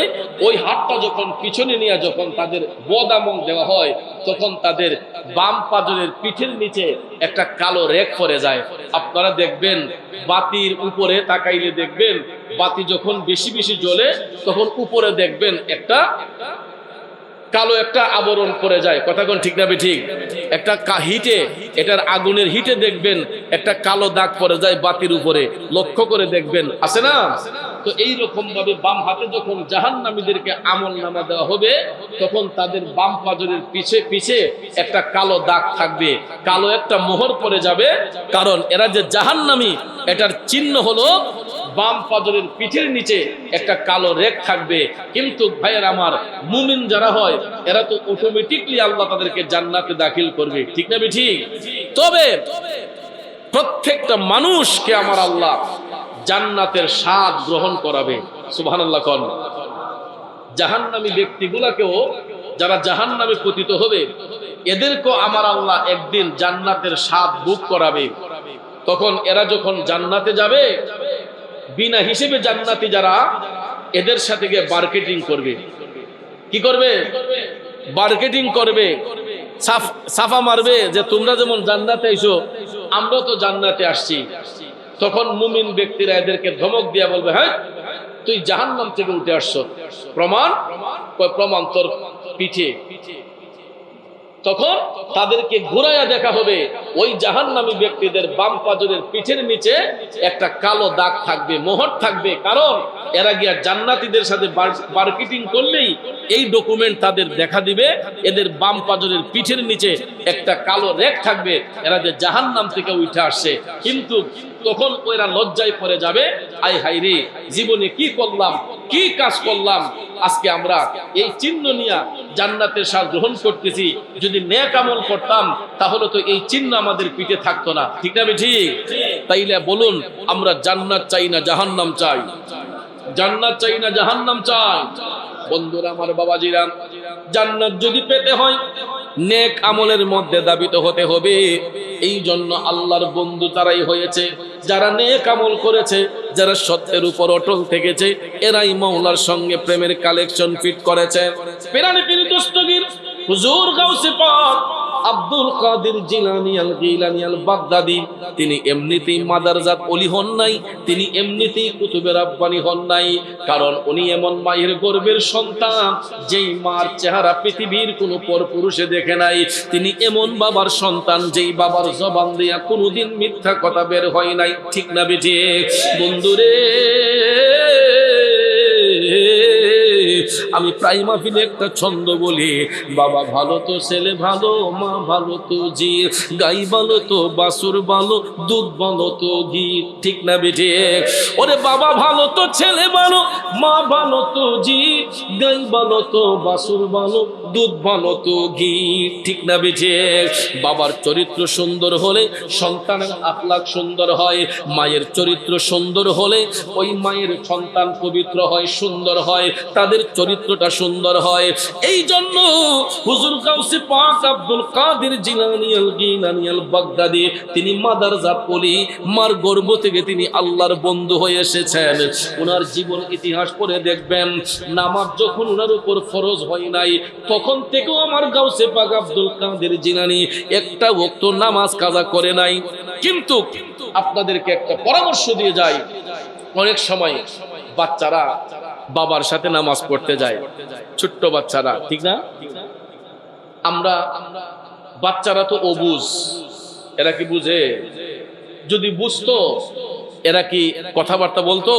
ওই হাতটা যখন পিছনে নিয়ে যখন তাদের বদ আমল দেওয়া হয়, তখন তাদের বাম পাজরের পিঠের নিচে একটা কালো রেখ পড়ে যায়। আপনারা দেখবেন বাতির উপরে তাকাইলে দেখবেন, বাতি যখন বেশি বেশি জ্বলে তখন উপরে দেখবেন একটা কালো একটা আবরণ পড়ে যায়। কথা কোন ঠিক না ঠিক? একটা হিটে, এটার আগুনের হিটে দেখবেন একটা কালো দাগ পড়ে যায় বাতির উপরে, লক্ষ্য করে দেখবেন, আছে না? তো এইরকম ভাবে বাম হাতে যখন জাহান্নামীদেরকে আমল নামা দেওয়া হবে, তখন তাদের বাম পাজরের পিছে পিছে একটা কালো দাগ থাকবে, কালো একটা মোহর পড়ে যাবে। কারণ এরা যে জাহান্নামী, এটার চিহ্ন হলো বাম পাজরের পিঠের নিচে একটা কালো রেখ থাকবে। কিন্তু ভাইয়ের আমার, মুমিন যারা হয় এরা তো অটোমেটিকলি আল্লাহ তাদেরকে জান্নাতে দাখিল করবে, ঠিক না ঠিক? তবে প্রত্যেকটা মানুষকে আমার আল্লাহ জান্নাতের স্বাদ গ্রহণ করাবে। সুবহানাল্লাহ কোন। জাহান্নামী ব্যক্তিগুলাকেও, যারা জাহান্নামে পতিত হবে, এদেরকেও আমার আল্লাহ একদিন জান্নাতের স্বাদ ভোগ করাবে। তখন এরা যখন জান্নাতে যাবে, বিনা হিসেবে জান্নাতি যারা, এদের সাথে গিয়ে মার্কেটিং করবে। কি করবে? মার্কেটিং করবে, সাফা মারবে যে তোমরা যেমন জান্নাতে এসো, আমরা তো জান্নাতে আসছি। তখন মুমিন ব্যক্তিরা এদেরকে ধমক দিয়ে বলবে, হ্যাঁ তুই জাহান্নাম থেকে উঠে আসছো, প্রমাণ? প্রমাণ তোর পিঠে। তখন তাদেরকে ঘুরাইয়া দেখা হবে, ওই জাহান্নামী ব্যক্তিদের বাম পাজরের পিঠের নিচে একটা কালো দাগ থাকবে, মোহর থাকবে। কারণ এরা গিয়া জান্নাতীদের সাথে মার্কেটিং করলেই এই ডকুমেন্ট তাদের দেখা দিবে, এদের বাম পাজরের পিঠের নিচে একটা কালো রেখ থাকবে, এরা যে জাহান্নাম থেকে উঠে আসছে। কিন্তু তখন ওরা লজ্জায় পড়ে যাবে, আয় হায় রে, জীবনে কি করলাম, কি কাজ করলাম, আজকে আমরা এই চিহ্ন নিয়ে জান্নাতের স্বাদ গ্রহণ করতেছি। যদি নেক আমল করতাম তাহলে তো এই চিহ্ন আমাদের পিঠে থাকতো না। ঠিক না ঠিক? তাইলে বলুন, আমরা জান্নাত চাই না জাহান্নাম চাই? জান্নাত চাই না জাহান্নাম চাই? বন্ধুরা আমার, বাবাজিরা, জান্নাত যদি পেতে হয় নেক আমলের মধ্যে দাবিত হতে হবে। এই জন্য আল্লাহর বন্ধু তারাই হয়েছে যারা নেক আমল করেছে, যারা সত্যের উপর অটল থেকেছে, এরাই মাওলার সঙ্গে প্রেমের কালেকশন ফিট করেছে। পেরানে পীর দস্তগীর হুজুর গাউসে পাক আব্দুল কাদের জিলানী আল গিলানী আল বাগদাদী, তিনি এমনিতেই মাদারজাত ওলি হন নাই, তিনি এমনিতেই কুতুবে রাব্বানী হন নাই। কারণ উনি এমন মায়ের গর্ভের সন্তান যেই মার চেহারা পৃথিবীর কোনো পরপুরুষে দেখে নাই। তিনি এমন বাবার সন্তান যেই বাবার জবান দিয়া কোনোদিন মিথ্যা কথা বের হয় নাই। ঠিক না বেঠি? বন্ধুরে, আমি প্রায় মাহফিলে একটা ছন্দ বলি, বাবা ভালো তো ছেলে ভালো, মা ভালো তো জি, গাই ভালো তো বাছুর ভালো, দুধ ভালো তো ঘি। ঠিক না বেঠে? ওরে বাবা ভালো তো ছেলে ভালো, মা ভালো তো জি, গাই ভালো তো বাছুর ভালো, দুধ ভালো তো ঘি। ঠিক না বেঠে? বাবার চরিত্র সুন্দর হলে সন্তানের আখলাক সুন্দর হয়, মায়ের চরিত্র সুন্দর হলে ওই মায়ের সন্তান পবিত্র হয়, সুন্দর হয়, তাদের চরিত্রটা সুন্দর হয়। এই জন্য হুজুর গাউসে পাক আব্দুল কাদের জিলানী আল গিলানী আল বাগদাদী তিনি মাদারজাত ওলি, মার গর্ভ থেকে তিনি আল্লাহর বন্ধু হয়ে এসেছেন। ওনার জীবন ইতিহাস পড়ে দেখবেন, নামাজ যখন ওনার উপর ফরজ হয় নাই, তখন থেকেও আমার গাউসে পাক আব্দুল কাদের জিলানী একটা ওয়াক্ত নামাজ কাজা করে নাই। কিন্তু আপনাদেরকে একটা পরামর্শ দিয়ে যায়, অনেক সময় বাচ্চারা বাবার সাথে নামাজ পড়তে যায়, ছোট্ট বাচ্চারা, ঠিক না? আমরা বাচ্চারা তো অবুঝ, এরা কি বুঝে? যদি বুঝতো এরা কি কথাবার্তা বলতো?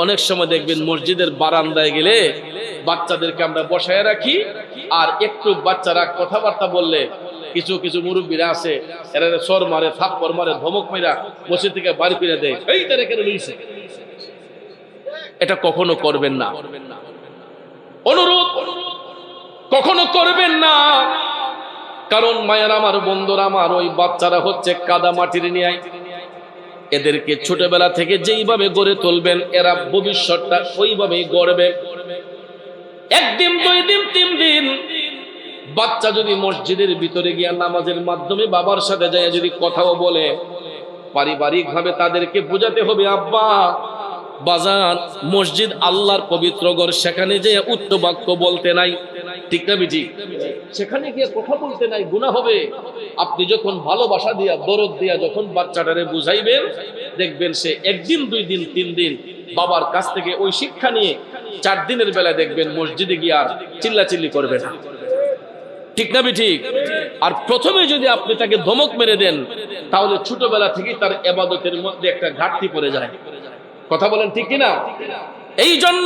অনেক সময় দেখবেন মসজিদের বারান্দায় গেলে বাচ্চাদেরকে আমরা বসায় রাখি, আর একটু বাচ্চারা কথাবার্তা বললে কিছু কিছু মুরব্বীরা আছে, এরা সর মারে, থাপ্পড় মারে, ধমক মেরা মসজিদ থেকে বাড়ি ফিরে দেয়, এই তারা কেন লইছে। এটা কখনো করবেন না, অনুরোধ কখনো করবেন না। কারণ মায়ের আমার, বন্ধুরা আমার, ওই বাচ্চারা হচ্ছে কাদা মাটির নিয়াই। এদেরকে ছোটবেলা থেকে যেইভাবে গড়ে তুলবেন, এরা ভবিষ্যৎটা ওইভাবেই গড়বে। একদিন, দুই দিন, তিন দিন বাচ্চা যদি মসজিদের ভিতরে গিয়া নামাজের মাধ্যমে বাবার সাথে যায় যদি কথাও বলে, পারিবারিক ভাবে তাদেরকে বোঝাতে হবে, আব্বা বাজান, মসজিদ আল্লাহর পবিত্র ঘর, সেখানে যে উচ্চ বাক্য বলতে নাই। ঠিক না বিজি? সেখানে গিয়ে কথা বলতে নাই, গুনাহ হবে। আপনি যখন ভালোবাসা দিয়া, দরদ দিয়া যখন বাচ্চাটারে বুঝাইবেন, দেখবেন সে একদিন, দুই দিন, তিন দিন বাবার কাছ থেকে ওই শিক্ষা নিয়ে 4 দিনের বেলায় দেখবেন মসজিদে গিয়ে আর চিল্লাচিল্লি করবে না। ঠিক না ঠিক? আর প্রথমে যদি আপনি তাকে ধমক মেরে দেন, তাহলে ছোটবেলা থেকেই তার ইবাদতের মধ্যে একটা ঘাটতি পড়ে যায়। কথা বলেন ঠিক কিনা? এই জন্য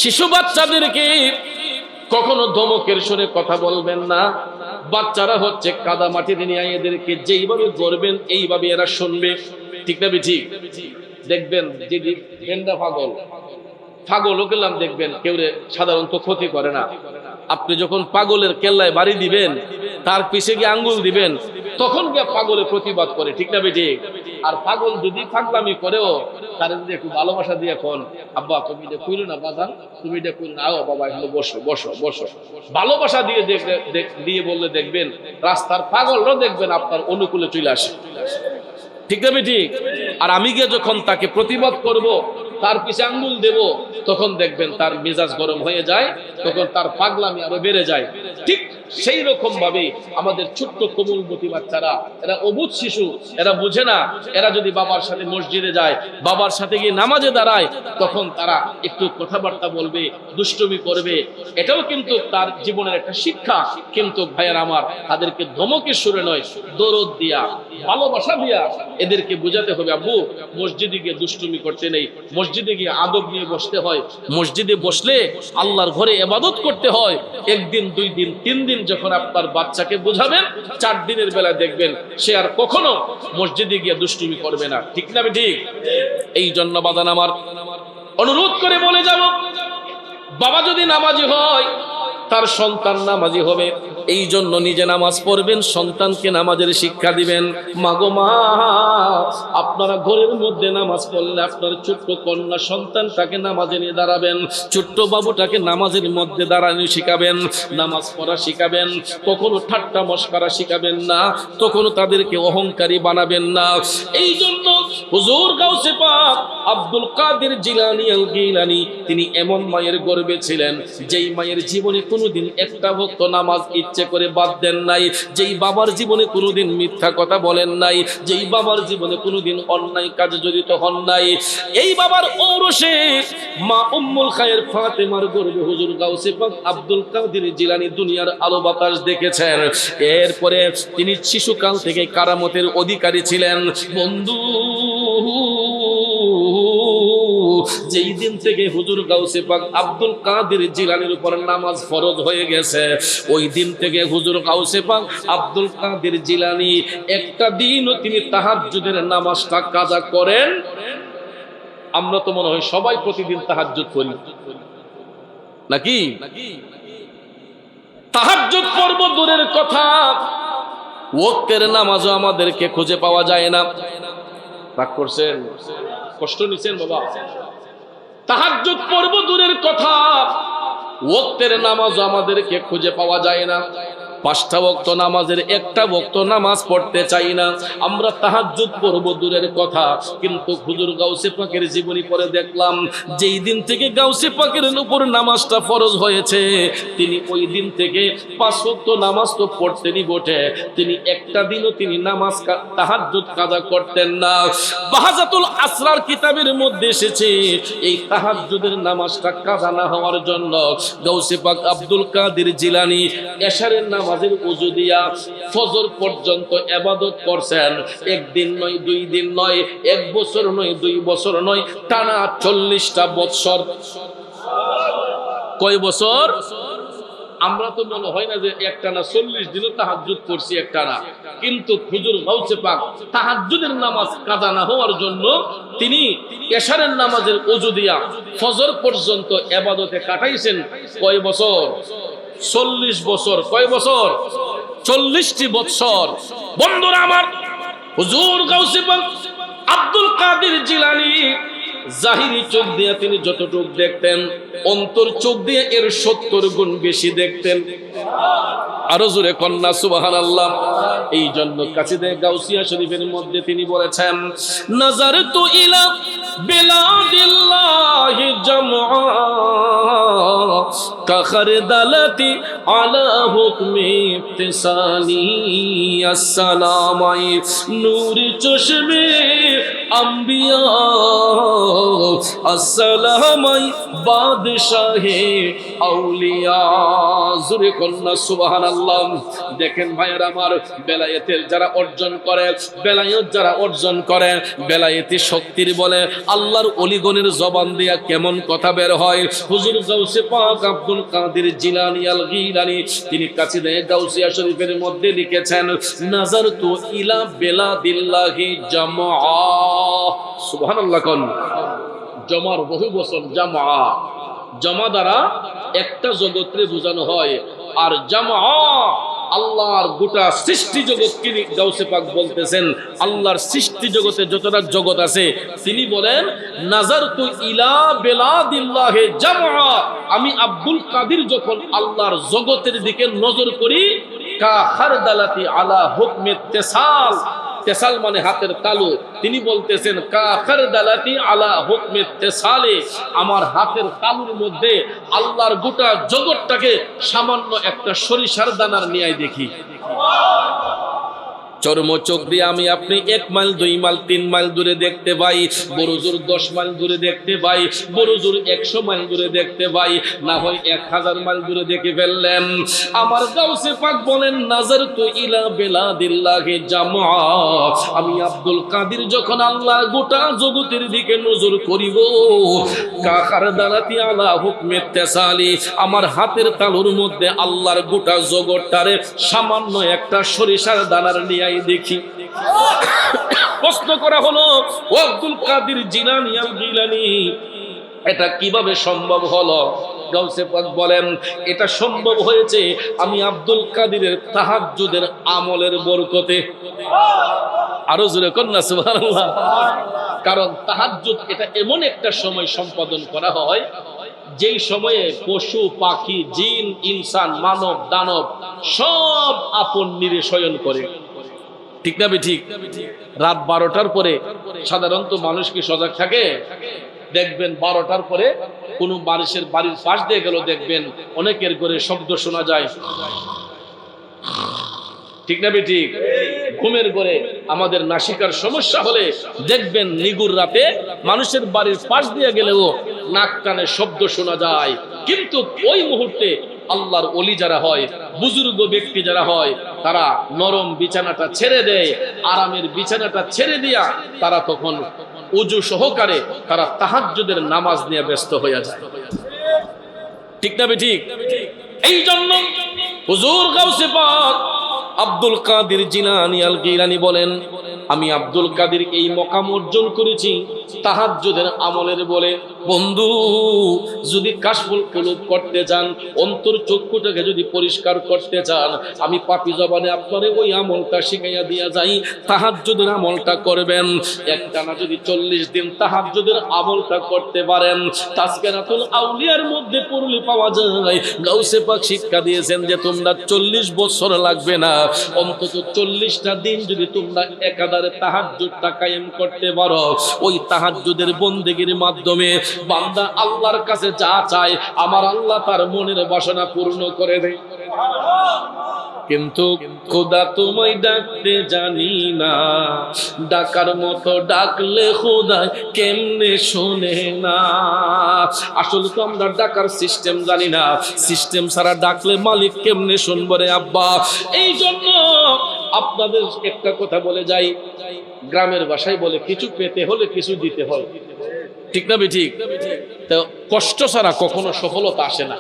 শিশু বাচ্চাদেরকে কখনো ধমকের সুরে কথা বলবেন না। বাচ্চারা হচ্ছে কাদা মাটির নিয়ে, এদেরকে যেইভাবে গড়বেন এইভাবে এরা শুনবে। ঠিক না ঠিক? দেখবেন যে গেন্ডা পাগলও গেলাম, দেখবেন কেউ সাধারণত ক্ষতি করে না। আপনি যখন পাগলের কেল্লায় বাড়ি দিবেন, তার পিছে গিয়ে আঙ্গুল দিবেন, তখন গিয়ে পাগলের প্রতিবাদ করে। ঠিক না বেটি? আর পাগল যদি ফাগলামি করেও তার যদি একটু ভালোবাসা দিয়ে এখন, আব্বা তুমি এটা কইলো না বাজান, তুমি এটা কইলো না, আও বাবা এখানে বসো বসো বসো, ভালোবাসা দিয়ে দিয়ে বললে দেখবেন রাস্তার পাগলরাও দেখবেন আপনার অনুকূলে চলে আসে। ঠিক না ঠিক? আর আমি গিয়ে যখন তাকে প্রতিবাদ করব, তার পিছে আঙ্গুল দেব, তখন দেখবেন তার মেজাজ গরম হয়ে যায়, তখন তার পাগলামি আরো বেড়ে যায়। ঠিক সেই রকম ভাবে আমাদের ছোট্ট কোমলমতি বাচ্চারা, এরা অবুঝ শিশু, এরা বুঝে না। এরা যদি বাবার সাথে মসজিদে যায়, বাবার সাথে গিয়ে নামাজে দাঁড়ায়, তখন তারা একটু কথাবার্তা বলবে, দুষ্টুমি করবে। এটাও কিন্তু তার জীবনের একটা শিক্ষা। কিন্তু ভাইয়ের আমার, তাদেরকে ধমকের সুরে নয়, দরদ দিয়া, ভালোবাসা দিয়া এদেরকে বোঝাতে হবে, আব্বু মসজিদে গিয়ে দুষ্টুমি করতে নেই, মসজিদে গিয়ে আদব নিয়ে বসতে হয়, মসজিদে বসলে আল্লাহর ঘরে ইবাদত করতে হয়। একদিন, 2 দিন, 3 দিন যখন আপনার বাচ্চাকে বোঝাবেন, 4 দিনের বেলা দেখবেন সে আর কখনো মসজিদে গিয়ে দুষ্টুমি করবে না। ঠিক না ঠিক? এই জন্য বাদান আমার, অনুরোধ করে বলে যাব, বাবা যদি নামাজি হয় তার সন্তান নামাজি হবে। এই জন্য নিজে নামাজ পড়বেন, সন্তানকে নামাজের শিক্ষা দিবেন। মাগো মা, আপনারা ঘরের মধ্যে নামাজ পড়লে আপনার ছোট্ট কন্যা সন্তানটাকে নামাজে নিয়ে দাঁড়াবেন, ছোট্ট বাবুটাকে নামাজের মধ্যে দাঁড়ানো শিখাবেন, নামাজ পড়া শিখাবেন। কখনো ঠাট্টা মশকরা শিখাবেন না, কখনো তাদেরকে অহংকারী বানাবেন না। এই জন্য হুজুর গাউসে পাক আব্দুল কাদের জিলানী আল গিলানী, তিনি এমন মায়ের গর্ভে ছিলেন যেই মায়ের জীবনে কোনোদিন একটা ভক্ত নামাজ ইচ্ছে করে বাদ দেন নাই, যেই বাবার জীবনে কোনোদিন মিথ্যা কথা বলেন নাই, যেই বাবার জীবনে কোনোদিন অন্যায় কাজে জড়িত হন নাই। এই বাবার ঔরসে মা উম্মুল খায়ের ফাতেমার গর্ভে হুজুর গাউসে পাক আব্দুল কাদের জিলানী দুনিয়ার আলো বাতাস দেখেছেন। এরপরে তিনি শিশুকাল থেকে কারামতের অধিকারী ছিলেন। বন্ধু, যেই দিন থেকে হুজুর গাউসে পাক আব্দুল কাদের জিলানীর উপর নামাজ ফরজ হয়ে গেছে, ওই দিন থেকে হুজুর গাউসে পাক আব্দুল কাদের জিলানী একটা দিনও তিনি তাহাজ্জুদের নামাজটা কাজা করেন। আমরা তো মনে হয় সবাই প্রতিদিন তাহাজ্জুদ করি নাকি? তাহাজ্জুদ পড়ব দূরের কথা, ওয়াক্তের নামাজও আমাদেরকে খুঁজে পাওয়া যায় না। রাগ করছেন? কষ্ট নিছেন বাবা? তাহাজ্জুদ পড়ব দূরের কথা, ওয়াক্তের নামাজও আমাদেরকে খুঁজে পাওয়া যায় না। 5টা ওয়াক্ত নামাজের একটা ওয়াক্ত নামাজ পড়তে চাই না আমরা। তাহাজ্জুদ পড়ব দূরের কথা, কিন্তু হুজুর গাউসে পাকের জীবনী পড়ে দেখলাম, যেই দিন থেকে গাউসে পাকের উপর নামাজটা ফরজ হয়েছে, তিনি ওই দিন থেকে 5 ওয়াক্ত নামাজ তো পড়তেনই বটে, তিনি একটা দিনও তিনি নামাজ তাহাজ্জুদ কাজা করতেন না। বাহাজাতুল আসরার কিতাবের মধ্যে এসেছে, এই তাহাজ্জুদের নামাজটা কাজা না হওয়ার জন্য গাউসে পাক আব্দুল কাদের জিলানী এশারের নামাজের ওযু দিয়া ফজর পর্যন্ত ইবাদত করছেন। একদিন নয়, 2 দিন নয়, 1 বছর নয়, 2 বছর নয়, টানা 40টা বছর। কয় বছর? আমরা তো মনে হয় না যে একটানা 40 দিনও তাহাজ্জুদ করছি একটানা, কিন্তু হুজুর গাউসে পাক তাহাজ্জুদের নামাজ কাজা না হওয়ার জন্য তিনি এশারের নামাজের ওযু দিয়া ফজর পর্যন্ত ইবাদতে কাটাইছেন। কয় বছর? 40 বছর। কয় বছর? 40টি বছর। বন্ধুরা আমার, হুজুর গাউসে পাক আব্দুল কাদের জিলানী জাহিরি চোখ দিয়ে তিনি যতটুক দেখতেন, অন্তর চোখ দিয়ে এর 70 গুণ বেশি দেখতেন। আরো জোরে কন্যা সুবহানাল্লাহ। এই জন্য কাসিদে গাউসিয়া শরীফের মধ্যে তিনি বলেছেন, নাজারতু ইলা বিলাদিল্লাহি জামআ কাখরদালাতি আলা হুকমি ইফতিসানি আসসালামাই নূরি চশমে আম্বিয়া আসসালামাই বাদশাহে আউলিয়া। জোরে কন্যা সুবহানাল্লাহ। দেখেন ভাইয়ের আমার, বেলায়েতের যারা অর্জন করে, বেলায়েত যারা অর্জন করে, বেলায়েতি শক্তির বলে আল্লাহর ওলিগণের জবান দিয়া কেমন কথা বের হয়। হুজুর গাউসে পাক আব্দুল কাদের জিলানী আল গিলানী তিনি কাসিদে গাউসিয়া শরীফের মধ্যে লিখেছেন, নাজারতু ইলা বিলাদিল্লাহি জামআ। সুবহানাল্লাহ। কোন জমার বহু বচন, জামআ। জমা দ্বারা একটা জগৎরে বোঝানো হয়, আর জামআ আল্লাহর গোটা সৃষ্টি জগৎকে গাউসে পাক বলতেছেন। আল্লাহর সৃষ্টি জগতে যতটা জগৎ আছে, তিনি বলেন নাজারতু ইলা বিলাদিল্লাহি জামআ, আমি আব্দুল কাদের যখন আল্লাহর জগতের দিকে নজর করি, কা খারদালাতি আলা হুকমি ইত্তিসাল, তেসাল মানে হাতের তালু। তিনি বলতেছেন কা খারদালাতি আলা হুকমে তেসালে, আমার হাতের তালুর মধ্যে আল্লাহর গোটা জগৎটাকে সামান্য একটা সরিষার দানার ন্যায় দেখি। চর্ম চোখ দিয়ে আমি আপনি 1 মাইল 2 মাইল 3 মাইল দূরে দেখতে পাই, বড় জোর 10 মাইল দূরে দেখতে পাই, বড় জোর 100 মাইল দূরে দেখতে পাই, না হয় 1000 মাইল দূরে দেখে ফেললেন। আমার গাউসে পাক বলেন নাজারতু ইলা বেলাদিল্লাহি জামআ, আমি আব্দুল কাদের যখন আল্লাহর গোটা জগতের দিকে নজর করিব, কাকার দালাতি আলা হুকমে তেসালি, আমার হাতের তালুর মধ্যে আল্লাহর গোটা জগৎটারে সামান্য একটা সরিষার দানার নিয়ে দেখি। প্রশ্ন করা হলো, ও আব্দুল কাদের জিলানী আল গিলানী, এটা কিভাবে সম্ভব হলো? গাউসে পাক বলেন এটা সম্ভব হয়েছে আমি আব্দুল কাদেরের তাহাজ্জুদের আমলের বরকতে। আরো জোরে কন্যা সুবহানাল্লাহ। কারণ তাহাজ্জুদ এটা এমন একটা সময় সম্পাদন করা হয় যেই সময়ে পশু পাখি জিন ইনসান মানব দানব সব আপন নিরে শয়ন করে। ঠিক না ঠিক? রাত 12টার পরে সাধারণত মানুষ কি সজাগ থাকে? দেখবেন 12টার পরে কোনো মানুষের বাড়ির পাশ দিয়ে গেল, দেখবেন অনেকের ঘরে শব্দ শোনা যায়। ঠিক না ঠিক? ঘুমের ঘরে আমাদের নাসিকার সমস্যা হলে দেখবেন নিগুর রাতে মানুষের বাড়ির পাশ দিয়ে গেলেও নাক কানে শব্দ শোনা যায়। কিন্তু ওই মুহূর্তে আল্লাহর ওলি যারা হয়, বুজুর্গ ব্যক্তি যারা হয়, তারা নরম বিছানাটা ছেড়ে দেয়, আরামের বিছানাটা ছেড়ে দিয়া তারা তখন উজু সহকারে তারা তাহাজ্জুদের নামাজ নিয়ে ব্যস্ত হয়ে যায়। ঠিক না ঠিক? এই জন্য হুজুর গাউসে পাক আব্দুল কাদের জিলানী আল গিলানী বলেন আমি আব্দুল কাদের এই মকাম অর্জন করেছি তাহাজ্জুদের আমলের বলে। বন্ধু, যদি কাশফুল কুলুব করতে চান, অন্তর চক্ষুটাকে যদি পরিষ্কার করতে চান, আমি পাপী জবানে আপনারে ওই আমলটা শিখাইয়া দিয়া যাই। তাহাজ্জুদের আমলটা করবেন। একটানা যদি 40 দিন তাহাজ্জুদের আমলটা করতে পারেন, তাজকিরাতুল আউলিয়ার মধ্যে পড়লে পাওয়া যায় গাউসে পাক শিক্ষা দিয়েছেন যে তোমরা 40 বছর লাগবে না, অন্তত 40টা দিন যদি তোমরা একাধারে তাহাজ্জুদটা কায়েম করতে পারো, ওই তাহাজ্জুদের বন্দেগীর মাধ্যমে বান্দা আল্লাহর কাছে যা চায় আমার আল্লাহ তার মনের বাসনা পূর্ণ করে দেয়। কিন্তু খোদা তোমায় ডাকতে জানি না, ডাকার মতো ডাকলে খোদা কেমনে শোনে না। আসলে তো আমরা ডাকার সিস্টেম জানি না, সিস্টেম ছাড়া ডাকলে মালিক কেমনে শুনবো রে আব্বা। এই জন্য আপনাদের একটা কথা বলে যাই, গ্রামের ভাষায় বলে কিছু পেতে হলে কিছু দিতে হয়। ঠিক না ঠিক? তো কষ্ট ছাড়া কখনো সফলতা আসে না।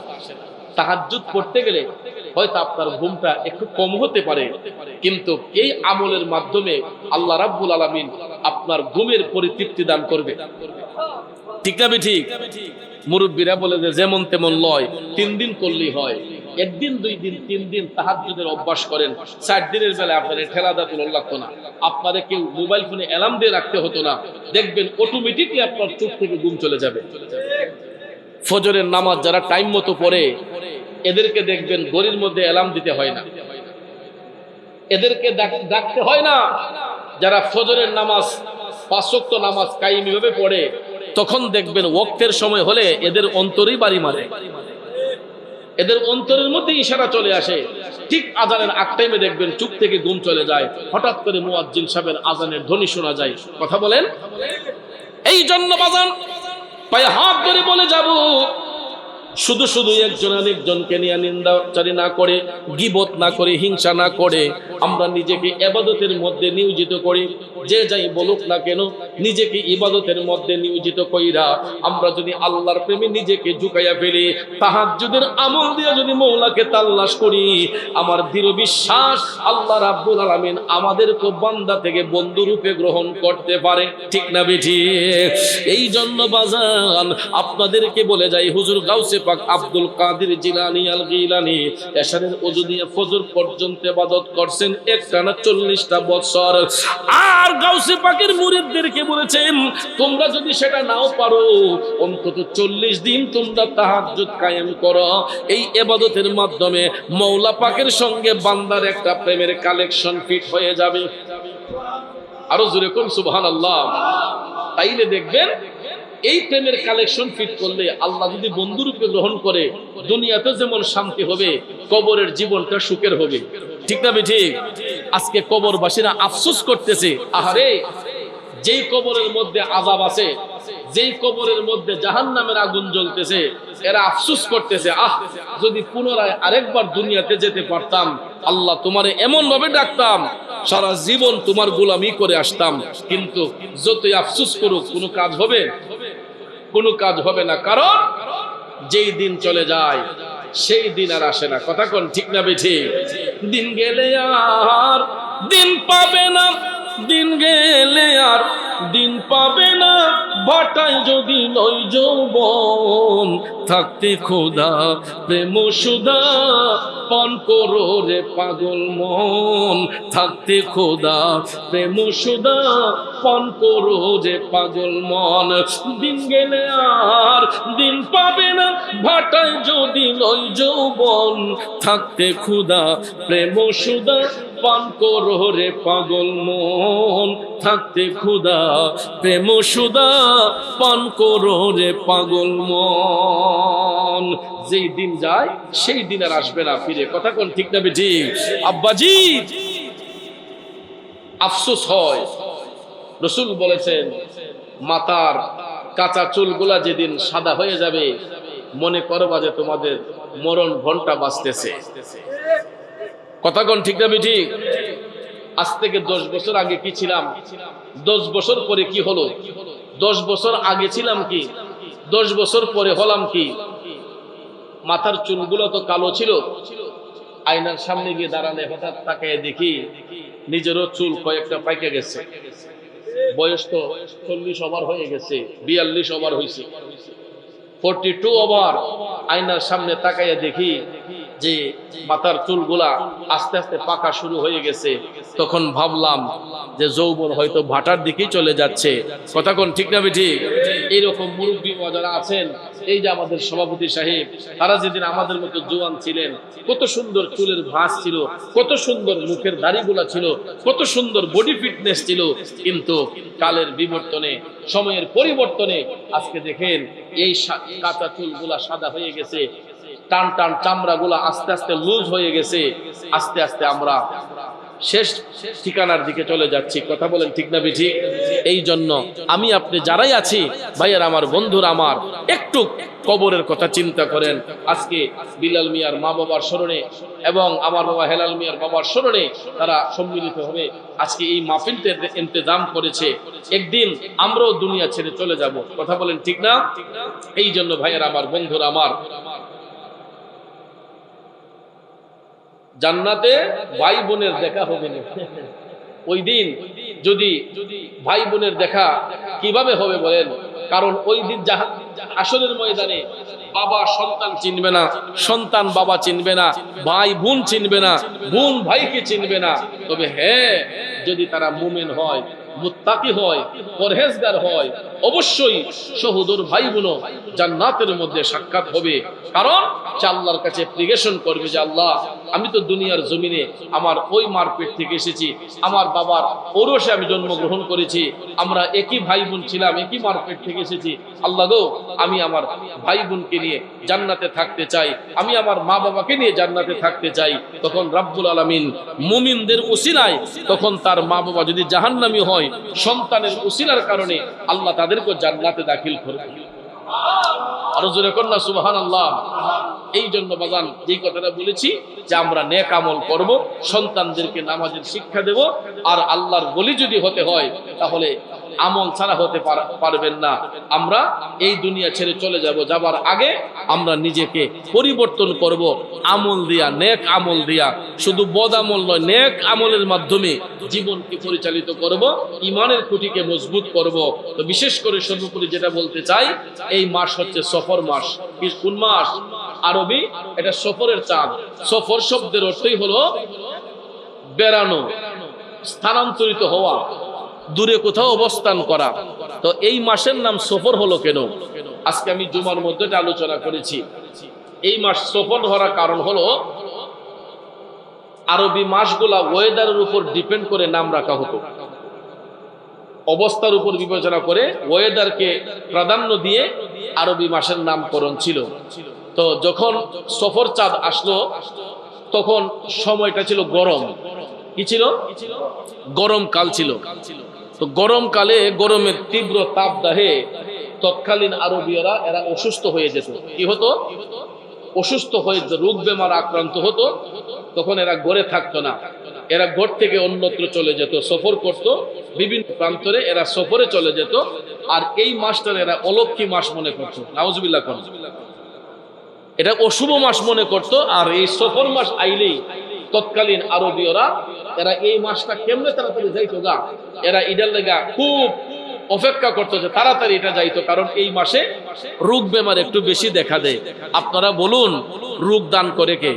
তাহাজ্জুদ পড়তে গেলে হয়তো আপনার ঘুমটা একটু কম হতে পারে, কিন্তু এই আমলের মাধ্যমে আল্লাহ রাব্বুল আলামিন আপনার ঘুমের পরিতৃপ্তি দান করবে। ঠিক না ঠিক? মুরব্বীরা বলে যে যেমন তেমন লয়, 3 দিন করলেই হয়। 1 দিন 2 দিন 3 দিন তাহাজ্জুদের অভ্যাস করেন, 4 দিনের বেলা আপনাদের ঠেলাদা তুলন লাগতো না, আপনাদের কেউ মোবাইল ফোনে অ্যালার্ম দিয়ে রাখতে হতো না। দেখবেন অটোমেটিকলি আপনার চোখ থেকে ঘুম চলে যাবে। ফজরের নামাজ যারা টাইম মতো পড়ে এদেরকে দেখবেন ঘড়ির মধ্যে অ্যালার্ম দিতে হয় না, এদেরকে ডাকতে হয় না। যারা ফজরের নামাজ 5 ওয়াক্ত নামাজ কায়েমি ভাবে পড়ে, তখন দেখবেন ওয়াক্তের সময় হলে এদের অন্তরেই বাড়ি মারে, এদের অন্তরের মধ্যে ইশারা চলে আসে। ঠিক আজানের আগ টাইমে দেখবেন চুপ থেকে ঘুম চলে যায়, হঠাৎ করে মুয়াজ্জিন সাহেবের আজানের ধ্বনি শোনা যায়। কথা বলেন? এই জন্য বাজান পায়ে হাত ধরে বলে যাব, শুধু শুধু একজন আরেকজনকে নিয়ে নিন্দাচারী না করে, গীবত না করে, হিংসা না করে আমরা নিজেকে ইবাদতের মধ্যে নিয়োজিত করি। যে যাই বলুক না কেন নিজেকে ইবাদতের মধ্যে নিয়োজিত কইরা আমরা যদি আল্লাহর প্রেমে নিজেকে ঝুঁকাইয়া ফেলি, তাহাজ্জুদের আমল দিয়ে যদি মওলাকে তালাশ করি, আমার দৃঢ় বিশ্বাস আল্লাহ রাব্বুল আলামিন আমাদেরকে বান্দা থেকে বন্ধু রূপে গ্রহণ করতে পারে। ঠিক না বেঠি? এই জন্য বাজান আপনাদেরকে বলে যাই, হুজুর গাউসে পাক আব্দুল কাদের জিলানী আল গিলানী এশারের ওযু দিয়ে ফজর পর্যন্ত ইবাদত করছেন একটানা 40টা বছর। আর গাউসে পাকের মুরিদদেরকে বলেছেন তোমরা যদি সেটা নাও পারো, অন্তত 40 দিন তোমরা তাহাজ্জুদ কায়েম করো। এই ইবাদতের মাধ্যমে মওলা পাকের সঙ্গে বান্দার একটা প্রেমের কালেকশন ফিট হয়ে যাবে। আরো জোরে কোন সুবহানাল্লাহ। তাইলে দেখবেন এই প্রেমের কালেকশন ফিট করলে আল্লাহ যদি বন্ধুরূপে গ্রহণ করে, দুনিয়াতে যেমন শান্তি হবে, কবরের জীবনটা সুখের হবে। ঠিক না ঠিক? আজকে কবরবাসীরা আফসোস করতেছে, আহারে যেই কবরের মধ্যে আযাব আছে, যেই কবরের মধ্যে জাহান্নামের আগুন জ্বলতেছে, এরা আফসোস করতেছে, যদি পুনরায় আরেকবার দুনিয়াতে যেতে পারতাম, আল্লাহ তোমারে এমন ভাবে ডাকতাম, সারা জীবন তোমার গোলামি করে আসতাম। কিন্তু যতই আফসোস করুক কোনো কাজ হবে? কোনো কাজ হবে না। কারণ যেই দিন চলে যায় সেই দিন আর আসে না। কথা কোন ঠিক না বেঠিক? দিন গেলে আর দিন পাবে না, দিন গেলে আর দিন পাবে না, ভাটায় যদি লই যৌবন, থাকতে খোদা প্রেম সুধা পান করো রে পাগল মন, থাকতে খোদা প্রেম সুধা পান করো রে পাগল মন। দিন গেলে আর দিন পাবে না, ভাটায় যদি লই যৌবন, থাকতে খোদা প্রেম সুধা পান করো রে পাগল মন, থাকতে খোদা প্রেম সুধা পান করো রে পাগল মন। যেই দিন যায় সেই দিন আর আসবে না ফিরে। কথা কোন ঠিক না বেঠিক? আব্বাজি আফসোস হয়। রাসূল বলেছেন, মাথার কাঁচা চুলগুলা যেদিন সাদা হয়ে যাবে, মনে করবা যে তোমাদের মরণ ঘন্টা বাজতেছে। কথা কোন ঠিক না বেঠিক? আজ থেকে 10 বছর আগে কি ছিলাম, 10 বছর পরে কি হলো, 10 বছর আগে ছিলাম কি, 10 বছর পরে হলাম কি। মাথার চুলগুলো তো কালো ছিল, আয়নার সামনে গিয়ে দাঁড়ালে হঠাৎ তাকায় দেখি নিজেরও চুল কয়েকটা পাইকে গেছে। বয়স তো 40 ওভার হয়ে গেছে, 42 ওভার হয়েছে, 42 ওভার। আয়নার সামনে তাকাইয়া দেখি যে মাথার চুলগুলা আস্তে আস্তে পাকা শুরু হয়ে গেছে। তখন ভাবলাম যে যৌবন হয়তো ভাটার দিকেই চলে যাচ্ছে। কথা কোন ঠিক না বেঠিক? এইরকম মুরব্বী যারা আছেন, এই যে আমাদের সভাপতি সাহেব, তারা যেদিন আমাদের মতো জোয়ান ছিলেন, কত সুন্দর চুলের ভাঁজ ছিল, কত সুন্দর মুখের দাড়িগুলা ছিল, কত সুন্দর বডি ফিটনেস ছিল। কিন্তু কালের বিবর্তনে, সময়ের পরিবর্তনে আজকে দেখেন এই কাঁচা চুলগুলা সাদা হয়ে গেছে, টান টান চামড়া গুলা আস্তে আস্তে লুজ হয়ে গেছে। আস্তে আস্তে আমরা শেষ ঠিকানার দিকে চলে যাচ্ছি। কথা বলেন ঠিক না বেঠিক? এই জন্য আমি আপনি যারাই আছি, ভাইয়ের আমার, বন্ধুরা আমার, একটু কবরের কথা চিন্তা করেন। আজকে বিলাল মিয়ার মা বাবার স্মরণে এবং আমার বাবা হেলাল মিয়ার বাবার স্মরণে তারা সম্মিলিত হবে আজকে এই মাহফিলটার ইন্তজাম করেছে। একদিন আমরাও দুনিয়া ছেড়ে চলে যাব। কথা বলেন ঠিক না? এই জন্য ভাইয়ের আমার, বন্ধুরা আমার, জান্নাতে ভাই বোনের দেখা হবে না। ওই দিন যদি ভাই বোনের দেখা কিভাবে হবে বলেন? কারণ ওই দিন হাসরের ময়দানে বাবা সন্তান চিনবে না, সন্তান বাবা চিনবে না, ভাই বোন চিনবে না, বোন ভাইকে চিনবে না। তবে হ্যাঁ, যদি তারা মুমিন হয়, মুত্তাকি হয়, পরহেজগার হয়, অবশ্যই সহোদর ভাই বোন জান্নাতের মধ্যে সাক্ষাৎ হবে। কারণ সে আল্লাহর কাছে অ্যাপ্লিকেশন করবে যে আল্লাহ, আমি তো দুনিয়ার জমিনে আমার ওই মার পেট থেকে এসেছি, আমার বাবার ঔরসে আমি জন্মগ্রহণ করেছি, আমরা একই ভাই বোন ছিলাম, একই মার পেট থেকে এসেছি। আল্লাহ গো, আমি আমার ভাই বোনকে নিয়ে জান্নাতে থাকতে চাই, আমি আমার মা বাবাকে নিয়ে জান্নাতে থাকতে চাই। তখন রব্বুল আলামিন মুমিনদের উসিলায়, তখন তার মা বাবা যদি জাহান্নামী হয়, সন্তানের উসিলার কারণে আল্লাহ তাদেরকে জান্নাতে দাখিল করবে। আরো জোরে কন্যা সুবহানাল্লাহ। এই জন্য বাজান যেই কথাটা বলেছি যে আমরা নেক আমল করব, সন্তানদেরকে নামাজের শিক্ষা দেব, আর আল্লাহর ওলি যদি হতে হয় তাহলে আমল ছাড়া হতে পারবেন না। আমরা এই দুনিয়া ছেড়ে চলে যাব, যাবার আগে আমরা নিজেকে পরিবর্তন করব আমল দিয়া, নেক আমল দিয়া। শুধু বদ আমল নয়, নেক আমলের মাধ্যমে জীবনকে পরিচালিত করব, ইমানের খুঁটিকে মজবুত করব। তো বিশেষ করে সর্বোপরি যেটা বলতে চাই, এই মাস হচ্ছে সফর মাস। কোন মাস? আরবি এটা সফরের চাঁদ। সফর শব্দের অর্থই হলো বেড়ানো, স্থানান্তরিত হওয়া, দূরে কোথাও অবস্থান করা। তো এই মাসের নাম সফর হলো কেন? আজকে আমি জুমার মধ্যে আলোচনা করেছি। এই মাস সফর হওয়ার কারণ হলো আরবি মাসগুলা ওয়েদারের উপর ডিপেন্ড করে নাম রাখা হতো। অবস্থার উপর বিবেচনা করে ওয়েদারকে প্রাধান্য দিয়ে আরবি মাসের নামকরণ ছিল। তো যখন সফর চাঁদ আসলো তখন সময়টা ছিল গরম। কি ছিল? গরম কাল ছিল। তো গরমকালে গরমের তীব্র তাপদাহে তৎকালীন আরবীয়রা এরা অসুস্থ হয়ে যেত। কি হতো? অসুস্থ হয়ে রোগ বেমার আক্রান্ত হতো। তখন এরা ঘরে থাকতো না, এরা ঘর থেকে অন্যত্র চলে যেত, সফর করত, বিভিন্ন প্রান্তরে এরা সফরে চলে যেত। আর এই মাসটার এরা অলক্ষী মাস মনে করত। নাউজুবিল্লাহ কোন, এটা অশুভ মাস মনে করত। আর এই সফর মাস আইলেই তৎকালীন আরবীয়রা এরা এই মাসটা কেমনে তাড়াতাড়ি যাইতো গা, এরা ইডার লেগা খুব অপেক্ষা করতো যে তাড়াতাড়ি এটা যাইতো, কারণ এই মাসে রোগ বেমার একটু বেশি দেখা দেয়। আপনারা বলুন, রোগ দান করে কে?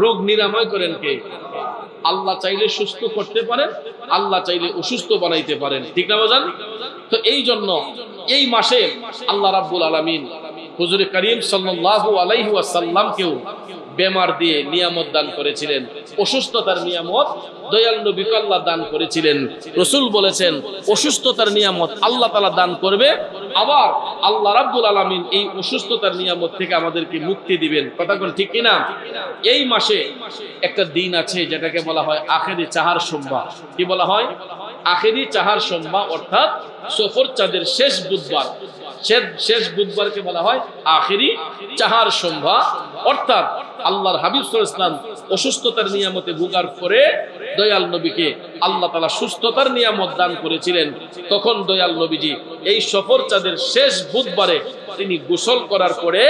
রোগ নিরাময় করেন কে? আল্লাহ চাইলে সুস্থ করতে পারেন, আল্লাহ চাইলে অসুস্থ বানাইতে পারেন, ঠিক না বাজান? তো এই জন্য এই মাসে আল্লাহ রাব্বুল আলামিন হুজুর করিম সাল্লাল্লাহু আলাইহি ওয়াসাল্লামকেও বেমার দিয়ে নিয়ামত দান করেছিলেন, অসুস্থতার নিয়ামত দয়াল নবীকে আল্লাহ দান করেছিলেন। রাসূল বলেছেন অসুস্থতার নিয়ামত আল্লাহ তাআলা দান করবে, আবার আল্লাহ রাব্বুল আলামিন এই অসুস্থতার নিয়ামত থেকে আমাদেরকে মুক্তি দিবেন। কথা কোন ঠিক কিনা? এই মাসে একটা দিন আছে যেটাকে বলা হয় আখেরি চাহার সোমবার। কি বলা হয়? আখেরি চাহার সোমবার, অর্থাৎ সফর চাঁদের শেষ বুধবার। শেষ বুধবারকে বলা হয় আখেরি চাহার সোমবার। অর্থাৎ আল্লাহর হাবিব সাল্লাল্লাহু আলাইহি ওয়াসাল্লাম অসুস্থতার নিয়ামতে ভোগার পরে দয়াল নবীকে আল্লাহ তাআলা সুস্থতার নিয়ামত দান করেছিলেন। তখন দয়াল নবীজি এই সফর চাঁদের শেষ বুধবারে তিনি গোসল করার পরে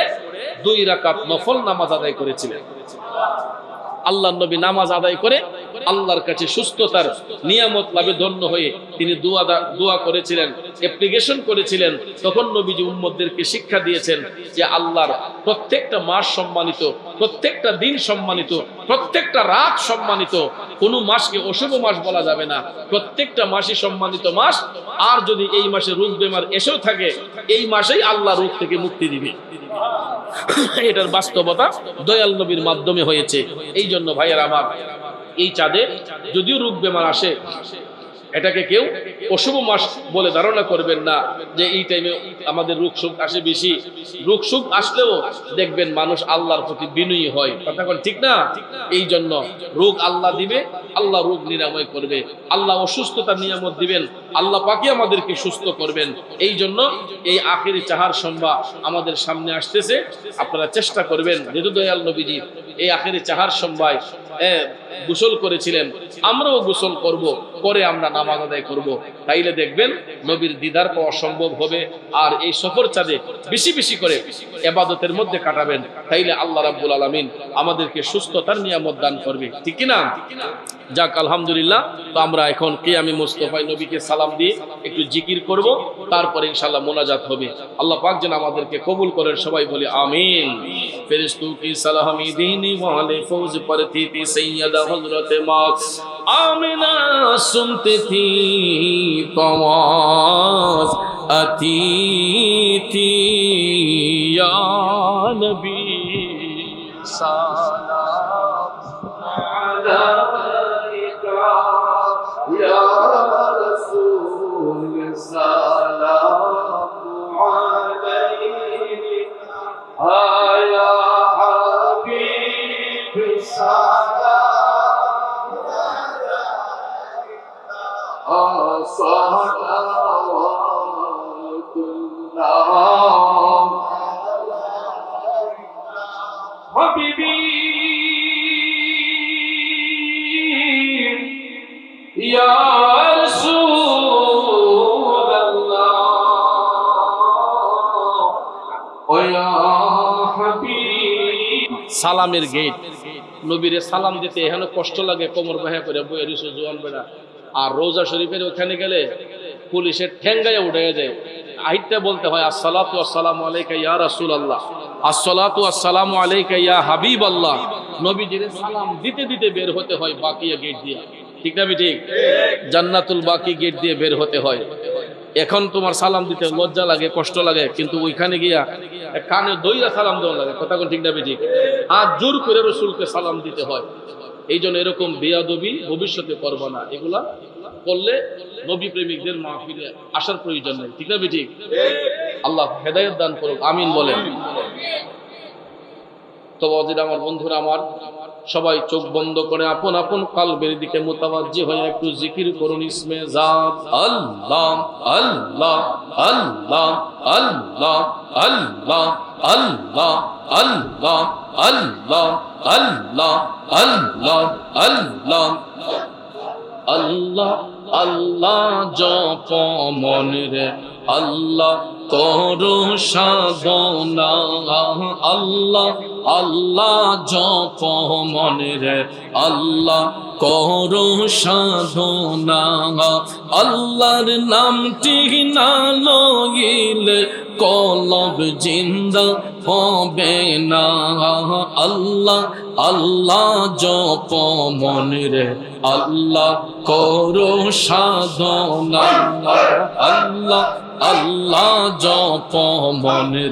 2 রাকাত নফল নামাজ আদায় করেছিলেন। আল্লাহ নবী নামাজ আদায় করে আল্লাহর কাছে সুস্থতার নিয়ামত লাভে ধন্য হয়ে তিনি দোয়া করেছিলেন, অ্যাপ্লিকেশন করেছিলেন। তখন নবীজি উম্মতদেরকে শিক্ষা দিয়েছেন যে আল্লাহর প্রত্যেকটা মাস সম্মানিত, প্রত্যেকটা দিন সম্মানিত, প্রত্যেকটা রাত সম্মানিত, কোনো মাসকে অশুভ মাস বলা যাবে না, প্রত্যেকটা মাসই সম্মানিত মাস। আর যদি এই মাসে রোগ বেমার এসেও থাকে, এই মাসেই আল্লাহ রোগ থেকে মুক্তি দিবে। এটার বাস্তবতা দয়াল নবীর মাধ্যমে হয়েছে। এই জন্য ভাইয়ের আমার, এই চাঁদে যদিও রোগ বেমার আসে, এটাকে কেউ অশুভ মাস বলে ধারণা করবেন না যে এই টাইমে আমাদের রোগ সুখ আসে বেশি। রোগ সুখ আসলেও দেখবেন মানুষ আল্লাহর প্রতি বিনয়ী হয়। কথা বল ঠিক না? এই জন্য রোগ আল্লাহ দিবে, আল্লাহ রোগ নিরাময় করবে, আল্লাহ অসুস্থতার নিয়ামত দিবেন, আল্লাহ পাকি আমাদেরকে সুস্থ করবেন। এই জন্য এই আখেরি চাহার সোমবার আমাদের সামনে আসতেছে। আপনারা চেষ্টা করবেন, যেহেতু দয়াল নবীজি এই আখেরি চাহার সোমবার গোসল করেছিলেন, আমরাও গোসল করব, করে আমরা নামাজ আদায় করব। তাইলে দেখবেন নবীর দিদার পাওয়া সম্ভব হবে। আর এই সফর চাঁদে বেশি বেশি করে ইবাদতের মধ্যে কাটাবেন, তাইলে আল্লাহ রাব্বুল আলামিন আমাদেরকে সুস্থতার নিয়ামত দান করবে, ঠিক কি না? যাক, আলহামদুলিল্লাহ। তো আমরা এখন কিয়ামে মুস্তাফা নবীকে সালাম দিয়ে একটু জিকির করব, তারপরে ইনশাআল্লাহ মোনাজাত হবে। আল্লাহ পাক যেন আমাদেরকে কবুল করেন, সবাই বলি আমিন। ফেরেশতোं की सलामी दीनी वाले फौज पढ़ती थी सैयदा हजरत माक आमिना, सुनती थी आवाज आती थी या नबी सलाम अलैका या रसूल सलाम अलैका या हबीब सलाम अलैका सलावतुल्लाह हबीबी या रसूल अल्लाह ओ या हबीब। সালামের গেট, নবীরে সালাম দিতে এখানে কষ্ট লাগে, কোমর বাহে করে বইয়ে দিছো জোয়ান বেড়া। আর রোজা শরীফের ওখানে গেলে পুলিশের ঠেঙ্গায় উঠে যায়, আহিটটা বলতে হয় আসসালাতু আসসালামু আলাইকা ইয়া রাসূলুল্লাহ, আসসালাতু আসসালামু আলাইকা ইয়া হাবিবাল্লাহ। নবীজির সালাম দিতে দিতে বের হতে হয় বাকিয়া গেট দিয়ে, ঠিক না? ঠিক, জান্নাতুল বাকি গেট দিয়ে বের হতে হয়। এখন তোমার সালাম দিতে লজ্জা লাগে, কষ্ট লাগে, কিন্তু ওইখানে গিয়া কানে দইরা সালাম দেওয়া লাগে। কথা কোন ঠিক না? ঠিক, হাত জোর করে রাসূলকে সালাম দিতে হয়। এই জন্য এরকম বেয়াদবি ভবিষ্যতে করবো না, এগুলা করলে নবী প্রেমিকদের মাহফিলে আসার প্রয়োজন নেই, ঠিক না ঠিক? আল্লাহ হেদায়েত দান করুক, আমিন বলেন। তো ওয়াজির আমার বন্ধুরা আমার, সবাই চোখ বন্ধ করে আপন আপন কলবের দিকে মুতাওয়াজ্জি হয়ে একটু জিকির করুন ইসমে জাত আল্লাহ আল্লাহ আল্লাহ আল্লাহ আল্লাহ আল্লাহ আল্লাহ আল্লাহ আল্লাহ আল্লাহ আল্লাহ আল্লাহ আল্লাহ জপ মনে আল্লাহ করো সাধনা আল্লাহ আল্লাহ জপ মনে আল্লাহ করো সাধনা আল্লাহর নামটি না লইলে কলব জিন্দা হবে না আল্লাহ আল্লাহ জপ মনে আল্লাহ করো সাধনা আল্লাহ আল্লাহ জপ মনে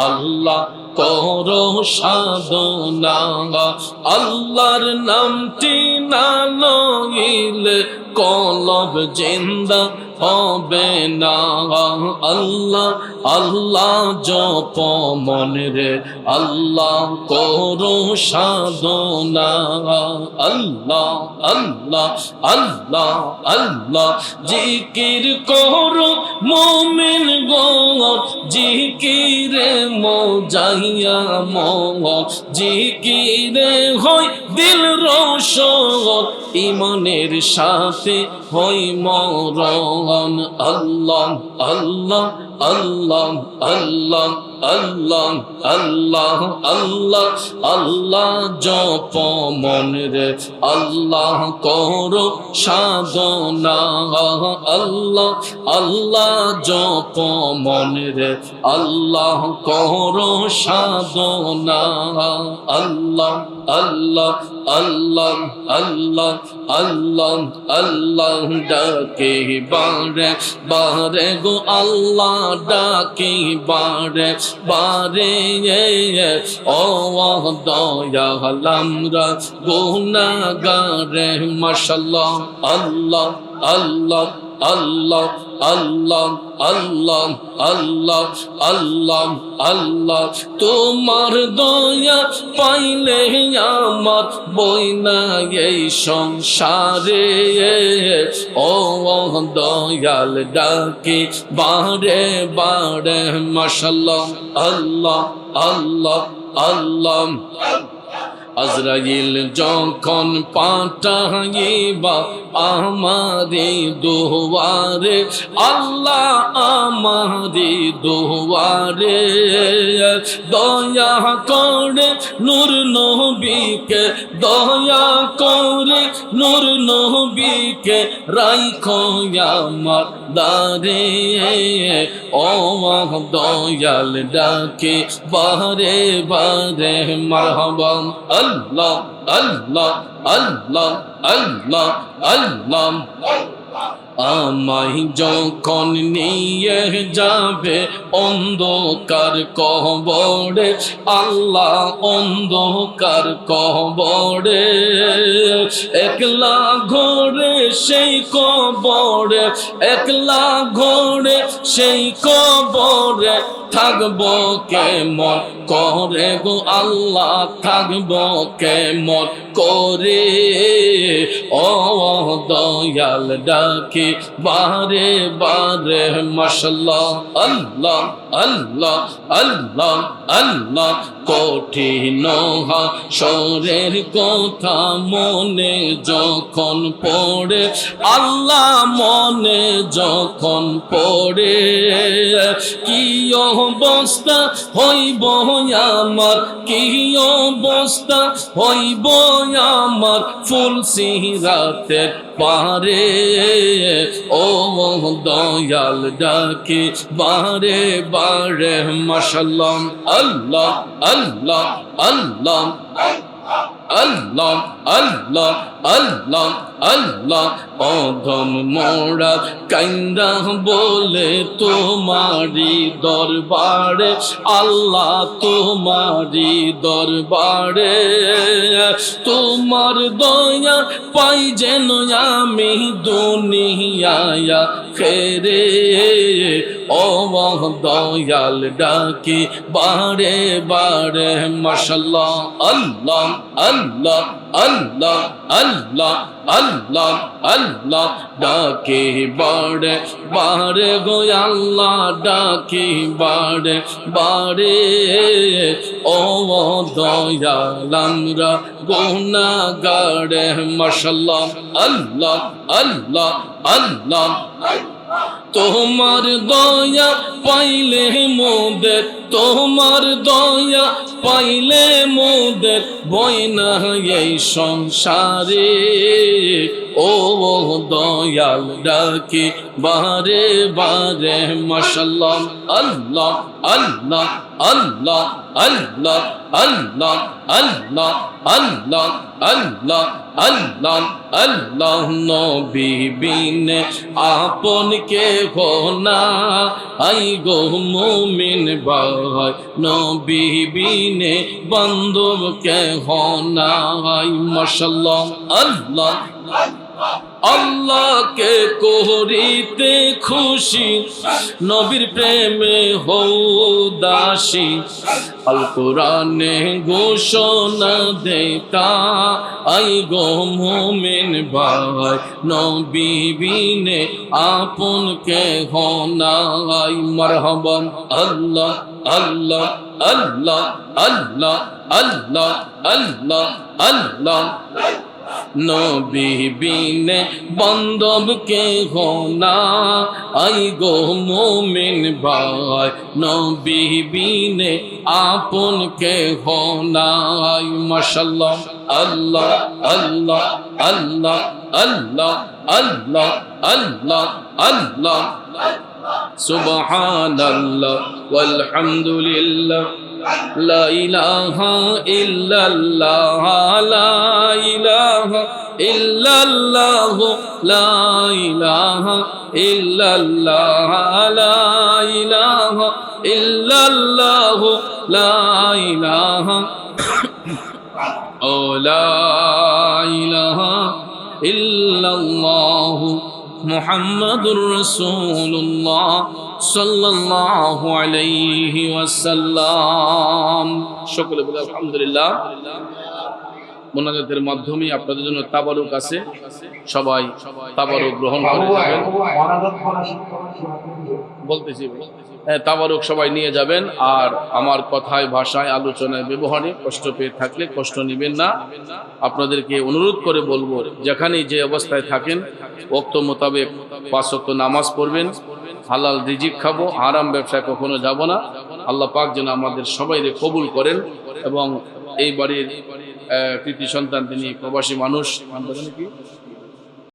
আল্লাহ করো সাধনা আল্লাহর নামটি না লইলে কলব জিন্দা হবে না আল্লাহ আল্লাহ জপ মনে আল্লাহ করো সাধনা আল্লাহ আল্লাহ আল্লাহ আল্লাহ জিকির করো মুমিন গো জিকিরে মজাইয়া জিকিরে হয় দিল রোশন ইমানের সাথে হই মরণ আল্লাহ আল্লাহ আল্লাহ আল্লাহ আল্লাহ আল্লাহ আল্লাহ আল্লাহ জপ মনে আল্লাহ করো সাধনা আল্লাহ আল্লাহ জপ মনে আল্লাহ করো সাধনা আল্লাহ আল্লাহ আল্লাহ আল্লাহ আল্লাহ আল্লাহ ডাকে বারে বারে গো আল্লাহ ডাকে বারে বারে ও দয়াল আমরা গুনাহগারে মাশাআল্লাহ আল্লাহ আল্লাহ আল্লাহ আল্লাহ আল্লাহ আল্লাহ আল্লাহ আল্লাহ তোমার দয়া পাইলে আমার বই না এই সংসারে ও দয়াল ডাকে বারে বারে মাশাআল্লাহ আল্লাহ আল্লাহ আল্লাহ আজরাইল যখন পাঠাইবা আমারে দুয়ারে আল্লাহ আমারে দুয়ারে দয়া করে নূর নবীকে দয়া করে নূর নবীকে রাইখো আমার দারে ও দয়াল ডাকে বারে বারে মারহাবা আল্লাহ আল্লাহ আল্লাহ আল্লাহ আল্লাহ আমায় যখন নিয়ে যাবে অন্ধকার কবরে আল্লাহ অন্ধকার কবরে একলা ঘরে সেই কবরে একলা ঘরে সেই কবরে থাকবো কেমন করে গো আল্লাহ থাকবো কেমন করে ও দয়াল ডাকে বারে বারে মাশাআল্লাহ আল্লাহ আল্লাহ আল্লাহ আল্লাহ কঠিন হাসরের কথা মনে যখন পড়ে আল্লাহ মনে যখন পড়ে কি অবস্থা হইব আমার কি অবস্থা হইব আমার ফুল সিরাতের পারে ও দয়াল ডাকে বারে বারে মাশাআল্লাহ আল্লাহ আল্লাহ আল্লাহ আল্লাহ আল্লাহ আল্লাহ আল্লাহ অধম মোরা কাইন্দা বলে তোমারি দরবারে আল্লাহ তোমারি দরবারে তোমার দয়া পাই যেন আমি দুনিয়া খেরে ও দয়াল ডাকি বারে বারে মাশাআল্লাহ আল্লাহ আল্লাহ আল্লাহ আল্লাহ আল্লাহ আল্লাহ ডাকি বারে বারে গো আল্লাহ ডাকি বারে বারে ও দয়াল আমরা গুনাহগার মাশাআল্লাহ আল্লাহ আল্লাহ আল্লাহ তোমার দয়া পাইলে মোদের তোমার দয়া পাইলে মোদের ভয় না এই সংসারে ও দয়াল ডাকি বারে বারে মাশাআল্লাহ আল্লাহ আল্লাহ আল্লাহ আল্লাহ আল্লাহ আল্লাহ আল্লাহ আল্লাহ আল্লাহ আল্লাহ নবী বিনে আপন কে না আই গো মুমিন ভাই নবী বিনে বান্ধব কে না আই মাশাআল্লাহ আল্লাহ আল্লাহকে করিতে খুশি নবীর প্রেমে হও দাসী আল কোরআনে ঘোষণা দেতা আই গো মুমিন ভাই নবী বিনে আপন কে না আই মারহাবা আল্লাহ আল্লাহ আল্লাহ আল্লাহ আল্লাহ আল্লাহ আল্লাহ নবী বিনে বান্ধব কে না আই গো মুমিন ভাই নবী বিনে আপন কে না আই মাশাআল্লাহ আল্লাহ আল্লাহ আল্লাহ আল্লাহ আল্লাহ আল্লাহ আল্লাহ সুবহানাল্লাহ ওয়ালহামদুলিল্লাহ লা ইলাহা ইল্লাল্লাহ লা ইলাহা ইল্লাল্লাহ লা ইলাহা ইল্লাল্লাহ লা ইলাহা ইল্লাল্লাহ লা ইলাহা ও লা ইলাহা ইল্লাল্লাহ মুহাম্মাদুর রাসূলুল্লাহ সাল্লাল্লাহু আলাইহি ওয়াসাল্লাম। সকলে বলে আলহামদুলিল্লাহ। মোনাজাতের মাধ্যমে আপনাদের জন্য তাবারুক আছে, সবাই তাবারুক গ্রহণ করে যাবেন। বলতেছি তাবারুক সবাই নিয়ে যাবেন। আর আমার কথায় ভাষায় আলোচনায় ব্যবহারে কষ্ট পেয়ে থাকলে কষ্ট নেবেন না। আপনাদেরকে অনুরোধ করে বলবো, যেখানেই যে অবস্থায় থাকেন ওয়াক্ত মোতাবেক 5 ওয়াক্ত নামাজ পড়বেন, হালাল রিজিক খাবো, হারাম ব্যবসায় কখনো যাব না। আল্লাহ পাক যেন আমাদের সবাইকে কবুল করেন এবং এই বাড়ির কৃতি সন্তান, তিনি প্রবাসী মানুষ, কি